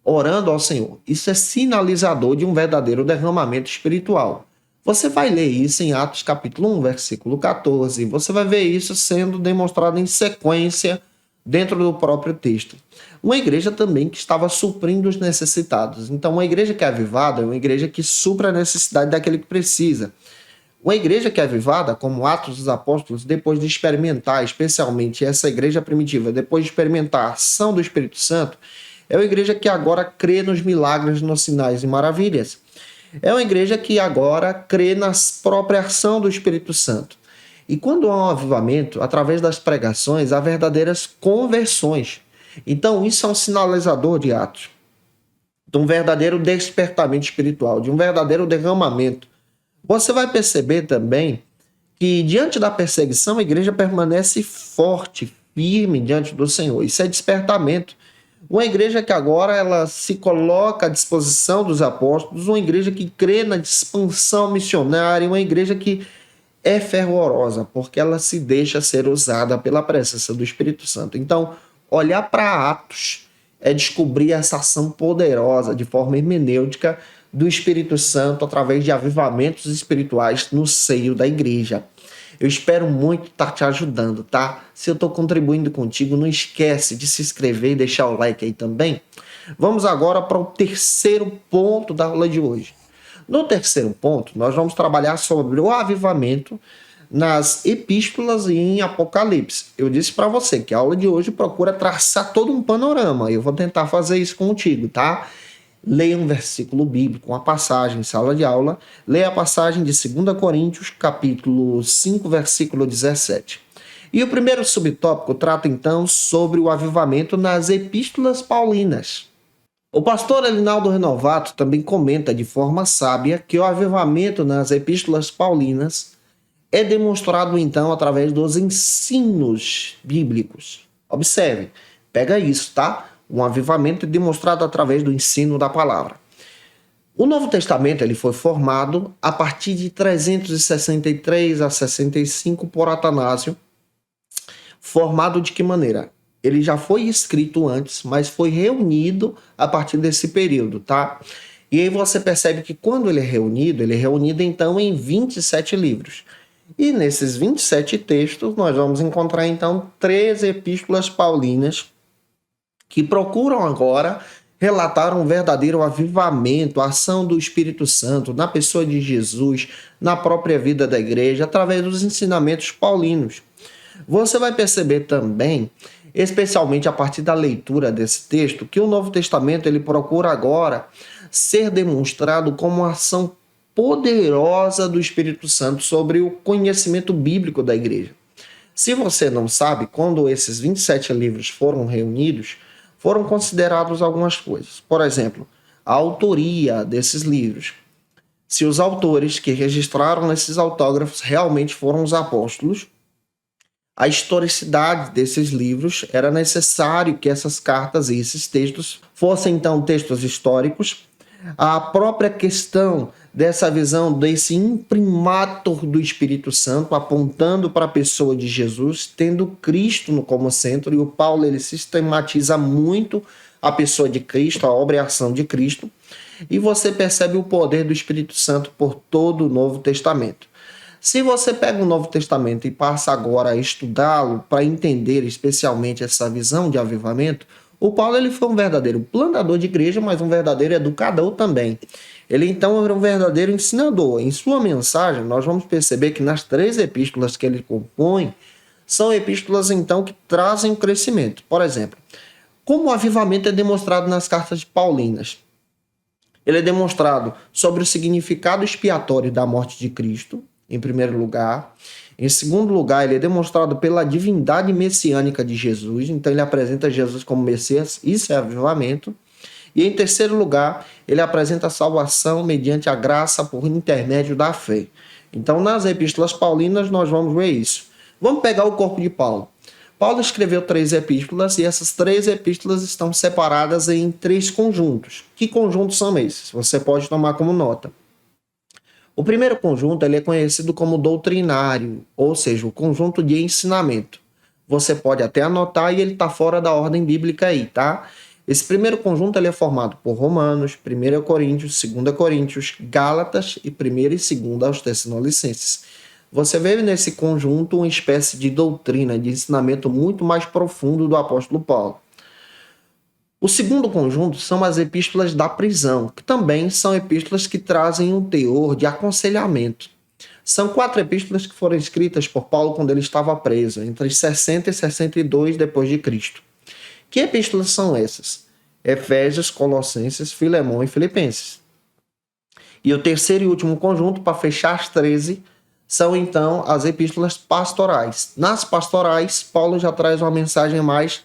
orando ao Senhor. Isso é sinalizador de um verdadeiro derramamento espiritual. Você vai ler isso em Atos capítulo 1, versículo 14. Você vai ver isso sendo demonstrado em sequência dentro do próprio texto. Uma igreja também que estava suprindo os necessitados. Então, uma igreja que é avivada é uma igreja que supra a necessidade daquele que precisa. Uma igreja que é avivada, como Atos dos Apóstolos, depois de experimentar, especialmente essa igreja primitiva, depois de experimentar a ação do Espírito Santo, é uma igreja que agora crê nos milagres, nos sinais e maravilhas. É uma igreja que agora crê na própria ação do Espírito Santo. E quando há um avivamento, através das pregações, há verdadeiras conversões. Então, isso é um sinalizador de Atos, de um verdadeiro despertamento espiritual, de um verdadeiro derramamento. Você vai perceber também que, diante da perseguição, a igreja permanece forte, firme diante do Senhor. Isso é despertamento. Uma igreja que agora ela se coloca à disposição dos apóstolos, uma igreja que crê na expansão missionária, uma igreja que é fervorosa, porque ela se deixa ser usada pela presença do Espírito Santo. Então, olhar para Atos é descobrir essa ação poderosa de forma hermenêutica do Espírito Santo através de avivamentos espirituais no seio da igreja. Eu espero muito estar te ajudando, tá? Se eu estou contribuindo contigo, não esquece de se inscrever e deixar o like aí também. Vamos agora para o terceiro ponto da aula de hoje. No terceiro ponto, nós vamos trabalhar sobre o avivamento nas epístolas e em Apocalipse. Eu disse para você que a aula de hoje procura traçar todo um panorama. Eu vou tentar fazer isso contigo, tá? Leia um versículo bíblico, uma passagem em sala de aula. Leia a passagem de 2 Coríntios, capítulo 5, versículo 17. E o primeiro subtópico trata, então, sobre o avivamento nas epístolas paulinas. O pastor Elinaldo Renovato também comenta de forma sábia que o avivamento nas epístolas paulinas é demonstrado então através dos ensinos bíblicos. Observe, pega isso, tá? Um avivamento é demonstrado através do ensino da palavra. O Novo Testamento ele foi formado a partir de 363 a 65 por Atanásio. Formado de que maneira? Ele já foi escrito antes, mas foi reunido a partir desse período, tá? E aí você percebe que quando ele é reunido então em 27 livros. E nesses 27 textos nós vamos encontrar então 13 epístolas paulinas que procuram agora relatar um verdadeiro avivamento, a ação do Espírito Santo na pessoa de Jesus, na própria vida da igreja, através dos ensinamentos paulinos. Você vai perceber também, especialmente a partir da leitura desse texto, que o Novo Testamento ele procura agora ser demonstrado como uma ação poderosa do Espírito Santo sobre o conhecimento bíblico da igreja. Se você não sabe, quando esses 27 livros foram reunidos, foram considerados algumas coisas. Por exemplo, a autoria desses livros. Se os autores que registraram esses autógrafos realmente foram os apóstolos, a historicidade desses livros, era necessário que essas cartas e esses textos fossem então textos históricos. A própria questão dessa visão, desse imprimatur do Espírito Santo, apontando para a pessoa de Jesus, tendo Cristo como centro, e o Paulo ele sistematiza muito a pessoa de Cristo, a obra e a ação de Cristo, e você percebe o poder do Espírito Santo por todo o Novo Testamento. Se você pega o Novo Testamento e passa agora a estudá-lo para entender especialmente essa visão de avivamento, o Paulo ele foi um verdadeiro plantador de igreja, mas um verdadeiro educador também. Ele então era um verdadeiro ensinador. Em sua mensagem, nós vamos perceber que nas 3 epístolas que ele compõe, são epístolas então que trazem crescimento. Por exemplo, como o avivamento é demonstrado nas cartas paulinas? Ele é demonstrado sobre o significado expiatório da morte de Cristo, em primeiro lugar. Em segundo lugar, ele é demonstrado pela divindade messiânica de Jesus, então ele apresenta Jesus como Messias, isso é avivamento. E em terceiro lugar, ele apresenta a salvação mediante a graça por intermédio da fé. Então, nas epístolas paulinas, nós vamos ver isso. Vamos pegar o corpo de Paulo. Paulo escreveu 3 epístolas e essas 3 epístolas estão separadas em 3 conjuntos. Que conjuntos são esses? Você pode tomar como nota. O primeiro conjunto ele é conhecido como doutrinário, ou seja, o conjunto de ensinamento. Você pode até anotar e ele está fora da ordem bíblica aí, tá? Esse primeiro conjunto ele é formado por Romanos, 1 Coríntios, 2 Coríntios, Gálatas e 1 e 2 aos Tessalonicenses. Você vê nesse conjunto uma espécie de doutrina, de ensinamento muito mais profundo do apóstolo Paulo. O segundo conjunto são as epístolas da prisão, que também são epístolas que trazem um teor de aconselhamento. São 4 epístolas que foram escritas por Paulo quando ele estava preso, entre 60 e 62 depois de Cristo. Que epístolas são essas? Efésios, Colossenses, Filemão e Filipenses. E o terceiro e último conjunto, para fechar as 13, são então as epístolas pastorais. Nas pastorais, Paulo já traz uma mensagem mais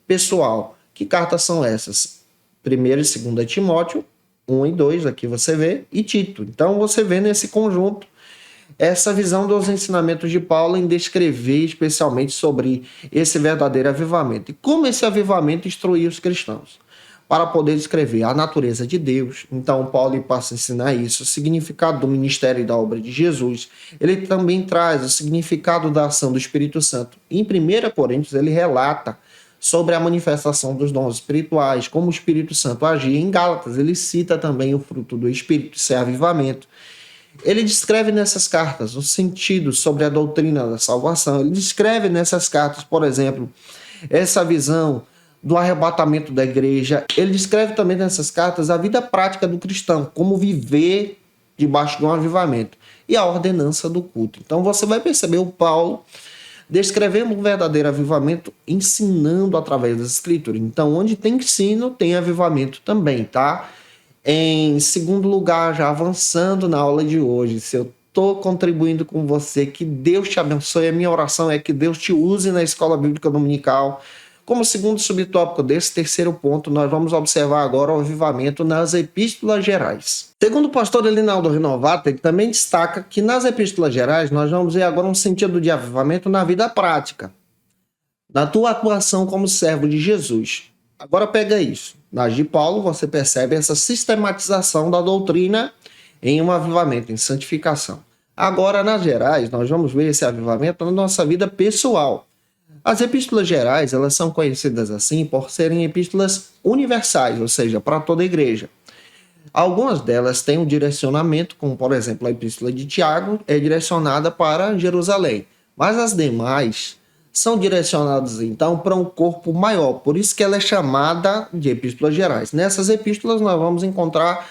pessoal. Que cartas são essas? 1 e 2 Timóteo, 1 e 2, aqui você vê, e Tito. Então você vê nesse conjunto essa visão dos ensinamentos de Paulo em descrever especialmente sobre esse verdadeiro avivamento. E como esse avivamento instruía os cristãos para poder descrever a natureza de Deus. Então Paulo passa a ensinar isso, o significado do ministério e da obra de Jesus. Ele também traz o significado da ação do Espírito Santo. Em 1 Coríntios ele relata sobre a manifestação dos dons espirituais, como o Espírito Santo agia. Em Gálatas ele cita também o fruto do Espírito, isso é avivamento. Ele descreve nessas cartas o sentido sobre a doutrina da salvação. Ele descreve nessas cartas, por exemplo, essa visão do arrebatamento da igreja. Ele descreve também nessas cartas a vida prática do cristão, como viver debaixo de um avivamento e a ordenança do culto. Então você vai perceber o Paulo descrevendo um verdadeiro avivamento, ensinando através das escrituras. Então, onde tem ensino, tem avivamento também, tá? Em segundo lugar, já avançando na aula de hoje, se eu estou contribuindo com você, que Deus te abençoe. A minha oração é que Deus te use na escola bíblica dominical Como segundo subtópico desse terceiro ponto, nós vamos observar agora o avivamento nas epístolas gerais. Segundo o pastor Elinaldo Renovato, ele também destaca que nas epístolas gerais nós vamos ver agora um sentido de avivamento na vida prática, na tua atuação como servo de Jesus. Agora pega isso. Nas de Paulo você percebe essa sistematização da doutrina em um avivamento, em santificação. Agora, nas gerais, nós vamos ver esse avivamento na nossa vida pessoal. As epístolas gerais, elas são conhecidas assim por serem epístolas universais, ou seja, para toda a igreja. Algumas delas têm um direcionamento, como por exemplo a epístola de Tiago, é direcionada para Jerusalém. Mas as demais são direcionadas então para um corpo maior, por isso que ela é chamada de epístolas gerais. Nessas epístolas nós vamos encontrar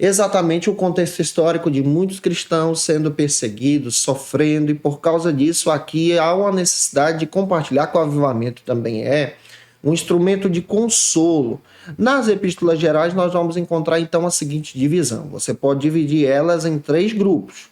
exatamente o contexto histórico de muitos cristãos sendo perseguidos, sofrendo, e por causa disso aqui há uma necessidade de compartilhar, que o avivamento também é um instrumento de consolo. Nas epístolas gerais nós vamos encontrar então a seguinte divisão. Você pode dividir elas em 3 grupos.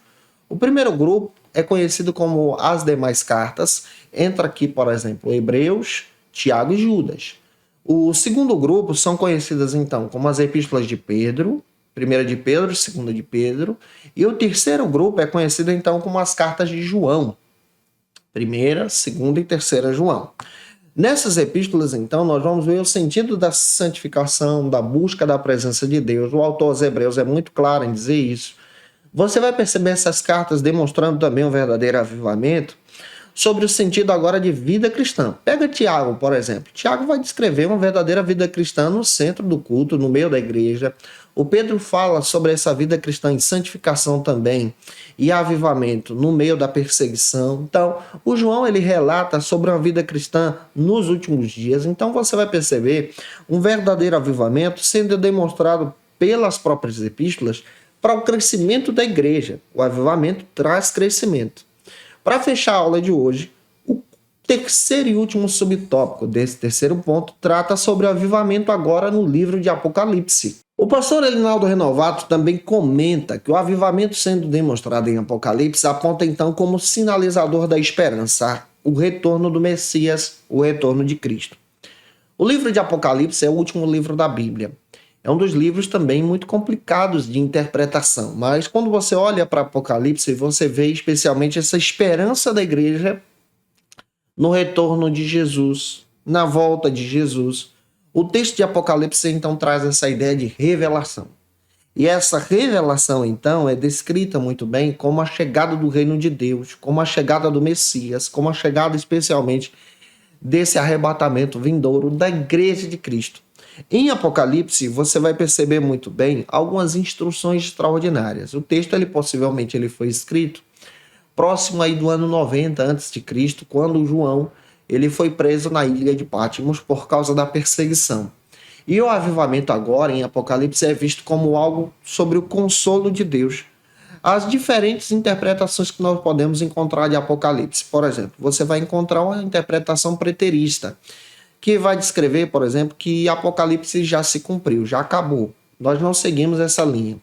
O primeiro grupo é conhecido como as demais cartas. Entra aqui, por exemplo, Hebreus, Tiago e Judas. O segundo grupo são conhecidas então como as epístolas de Pedro, 1 de Pedro, 2 de Pedro. E o terceiro grupo é conhecido então como as cartas de João, 1ª, 2ª e 3ª João. Nessas epístolas, então, nós vamos ver o sentido da santificação, da busca da presença de Deus. O autor aos Hebreus é muito claro em dizer isso. Você vai perceber essas cartas demonstrando também um verdadeiro avivamento sobre o sentido agora de vida cristã. Pega Tiago, por exemplo. Tiago vai descrever uma verdadeira vida cristã no centro do culto, no meio da igreja. O Pedro fala sobre essa vida cristã em santificação também e avivamento no meio da perseguição. Então, o João ele relata sobre uma vida cristã nos últimos dias. Então, você vai perceber um verdadeiro avivamento sendo demonstrado pelas próprias epístolas para o crescimento da igreja. O avivamento traz crescimento. Para fechar a aula de hoje, o terceiro e último subtópico desse terceiro ponto trata sobre o avivamento agora no livro de Apocalipse. O pastor Elinaldo Renovato também comenta que o avivamento sendo demonstrado em Apocalipse aponta então como sinalizador da esperança, o retorno do Messias, o retorno de Cristo. O livro de Apocalipse é o último livro da Bíblia. É um dos livros também muito complicados de interpretação, mas quando você olha para Apocalipse, você vê especialmente essa esperança da igreja no retorno de Jesus, na volta de Jesus. O texto de Apocalipse, então, traz essa ideia de revelação. E essa revelação, então, é descrita muito bem como a chegada do reino de Deus, como a chegada do Messias, como a chegada especialmente desse arrebatamento vindouro da igreja de Cristo. Em Apocalipse, você vai perceber muito bem algumas instruções extraordinárias. O texto, possivelmente, foi escrito próximo aí do ano 90 a.C., quando João ele foi preso na ilha de Patmos por causa da perseguição. E o avivamento agora, em Apocalipse, é visto como algo sobre o consolo de Deus. As diferentes interpretações que nós podemos encontrar de Apocalipse. Por exemplo, você vai encontrar uma interpretação preterista, que vai descrever, por exemplo, que Apocalipse já se cumpriu, já acabou. Nós não seguimos essa linha.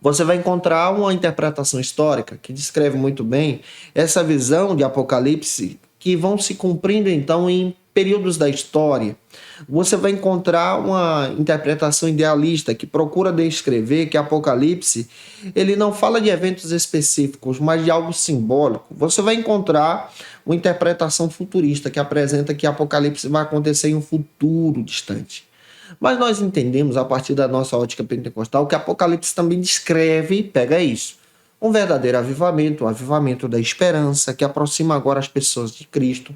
Você vai encontrar uma interpretação histórica que descreve muito bem essa visão de Apocalipse que vão se cumprindo então em períodos da história. Você vai encontrar uma interpretação idealista que procura descrever que Apocalipse ele não fala de eventos específicos, mas de algo simbólico. Você vai encontrar uma interpretação futurista que apresenta que Apocalipse vai acontecer em um futuro distante. Mas nós entendemos, a partir da nossa ótica pentecostal, que Apocalipse também descreve, pega isso, um verdadeiro avivamento, o avivamento da esperança, que aproxima agora as pessoas de Cristo.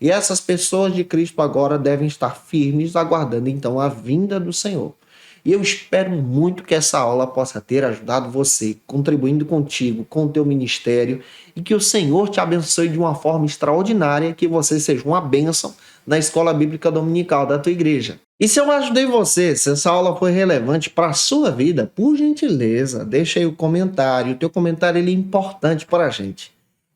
E essas pessoas de Cristo agora devem estar firmes, aguardando então a vinda do Senhor. E eu espero muito que essa aula possa ter ajudado você, contribuindo contigo, com o teu ministério, e que o Senhor te abençoe de uma forma extraordinária, que você seja uma bênção na escola bíblica dominical da tua igreja. E se eu ajudei você, se essa aula foi relevante para a sua vida, por gentileza, deixa aí o comentário. O teu comentário ele é importante para a gente.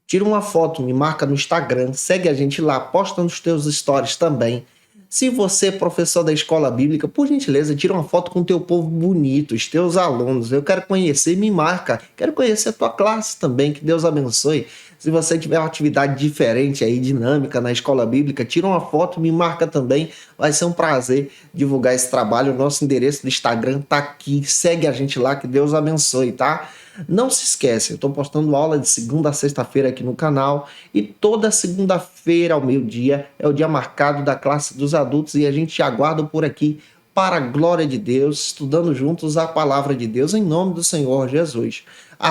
Tira uma foto, me marca no Instagram, segue a gente lá, posta nos teus stories também. Se você é professor da escola bíblica, por gentileza, tira uma foto com o teu povo bonito, os teus alunos. Eu quero conhecer, me marca. Quero conhecer a tua classe também, que Deus abençoe. Se você tiver uma atividade diferente aí, dinâmica na escola bíblica, tira uma foto, me marca também. Vai ser um prazer divulgar esse trabalho. O nosso endereço do Instagram tá aqui. Segue a gente lá, que Deus abençoe, tá? Não se esquece, eu estou postando aula de segunda a sexta-feira aqui no canal e toda segunda-feira ao meio-dia é o dia marcado da classe dos adultos e a gente te aguarda por aqui para a glória de Deus, estudando juntos a palavra de Deus em nome do Senhor Jesus.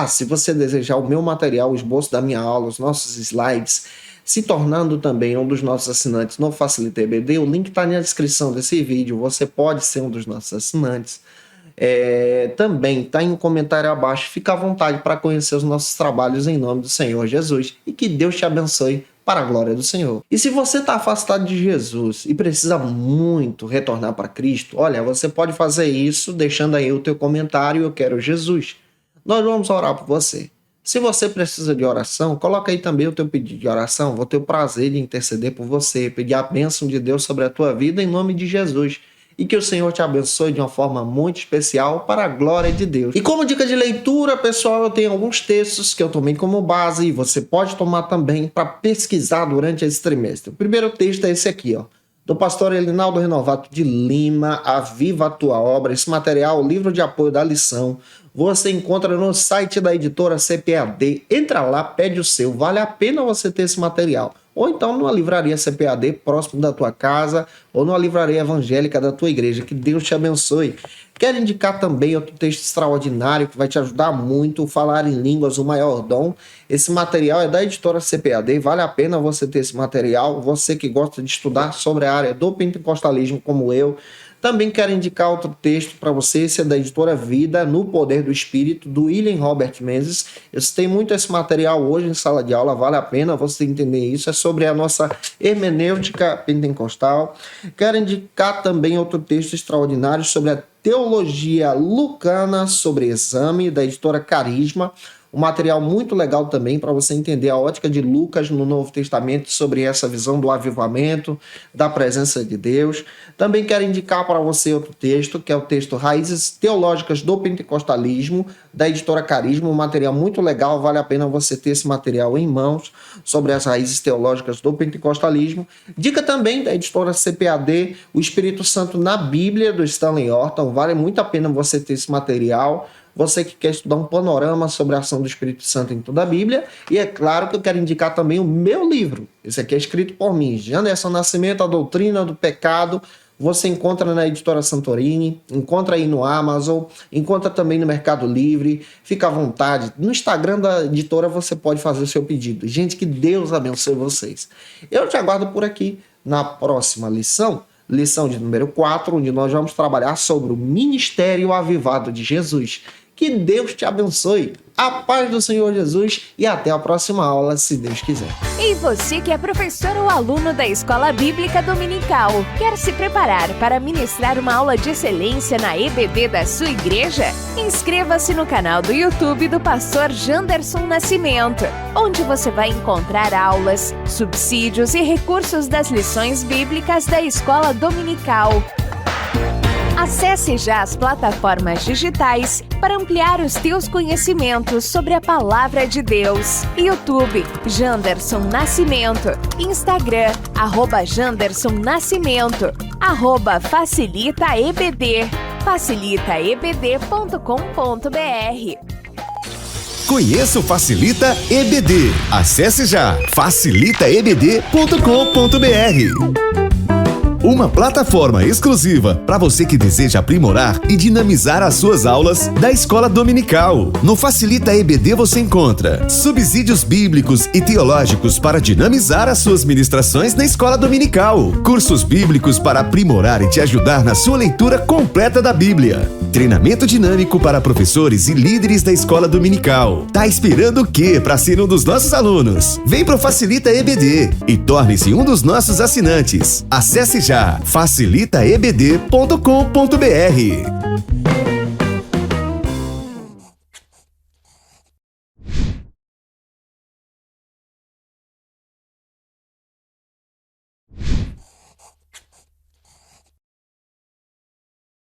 Se você desejar o meu material, o esboço da minha aula, os nossos slides, se tornando também um dos nossos assinantes no Facilita EBD, o link está na descrição desse vídeo, você pode ser um dos nossos assinantes. Também está em um comentário abaixo, fica à vontade para conhecer os nossos trabalhos em nome do Senhor Jesus e que Deus te abençoe para a glória do Senhor. E se você está afastado de Jesus e precisa muito retornar para Cristo, olha, você pode fazer isso deixando aí o teu comentário, eu quero Jesus. Nós vamos orar por você. Se você precisa de oração, coloca aí também o teu pedido de oração, vou ter o prazer de interceder por você, pedir a bênção de Deus sobre a tua vida em nome de Jesus. E que o Senhor te abençoe de uma forma muito especial para a glória de Deus. E como dica de leitura, pessoal, eu tenho alguns textos que eu tomei como base e você pode tomar também para pesquisar durante esse trimestre. O primeiro texto é esse aqui, ó, do pastor Elinaldo Renovato de Lima, Aviva a Tua Obra. Esse material, o livro de apoio da lição, você encontra no site da editora CPAD. Entra lá, pede o seu. Vale a pena você ter esse material. Ou então numa livraria CPAD próximo da tua casa, ou numa livraria evangélica da tua igreja. Que Deus te abençoe. Quero indicar também outro texto extraordinário que vai te ajudar muito, Falar em Línguas, o Maior Dom. Esse material é da editora CPAD, vale a pena você ter esse material. Você que gosta de estudar sobre a área do pentecostalismo como eu. Também quero indicar outro texto para você, esse é da editora Vida, No Poder do Espírito, do William Robert Menzies. Eu citei muito esse material hoje em sala de aula, vale a pena você entender isso, é sobre a nossa hermenêutica pentecostal. Quero indicar também outro texto extraordinário sobre a teologia lucana sobre exame, da editora Carisma. Um material muito legal também para você entender a ótica de Lucas no Novo Testamento sobre essa visão do avivamento, da presença de Deus. Também quero indicar para você outro texto, que é o texto Raízes Teológicas do Pentecostalismo, da editora Carisma. Um material muito legal, vale a pena você ter esse material em mãos sobre as raízes teológicas do pentecostalismo. Dica também da editora CPAD, O Espírito Santo na Bíblia, do Stanley Orton. Vale muito a pena você ter esse material. Você que quer estudar um panorama sobre a ação do Espírito Santo em toda a Bíblia. E é claro que eu quero indicar também o meu livro. Esse aqui é escrito por mim, Janderson Nascimento, A Doutrina do Pecado. Você encontra na editora Santorini, encontra aí no Amazon, encontra também no Mercado Livre. Fica à vontade. No Instagram da editora você pode fazer o seu pedido. Gente, que Deus abençoe vocês. Eu te aguardo por aqui na próxima lição. Lição de número 4, onde nós vamos trabalhar sobre o ministério avivado de Jesus. Que Deus te abençoe, a paz do Senhor Jesus e até a próxima aula, se Deus quiser. E você que é professor ou aluno da Escola Bíblica Dominical, quer se preparar para ministrar uma aula de excelência na EBD da sua igreja? Inscreva-se no canal do YouTube do pastor Janderson Nascimento, onde você vai encontrar aulas, subsídios e recursos das lições bíblicas da Escola Dominical. Acesse já as plataformas digitais para ampliar os teus conhecimentos sobre a Palavra de Deus. YouTube, Janderson Nascimento. Instagram, @Janderson Nascimento. @FacilitaEBD. facilitaebd.com.br. Conheça o Facilita EBD. Acesse já facilitaebd.com.br. Uma plataforma exclusiva para você que deseja aprimorar e dinamizar as suas aulas da Escola Dominical. No Facilita EBD você encontra subsídios bíblicos e teológicos para dinamizar as suas ministrações na Escola Dominical, cursos bíblicos para aprimorar e te ajudar na sua leitura completa da Bíblia, treinamento dinâmico para professores e líderes da Escola Dominical. Tá esperando o quê para ser um dos nossos alunos? Vem pro Facilita EBD e torne-se um dos nossos assinantes. Acesse já facilitaebd.com.br.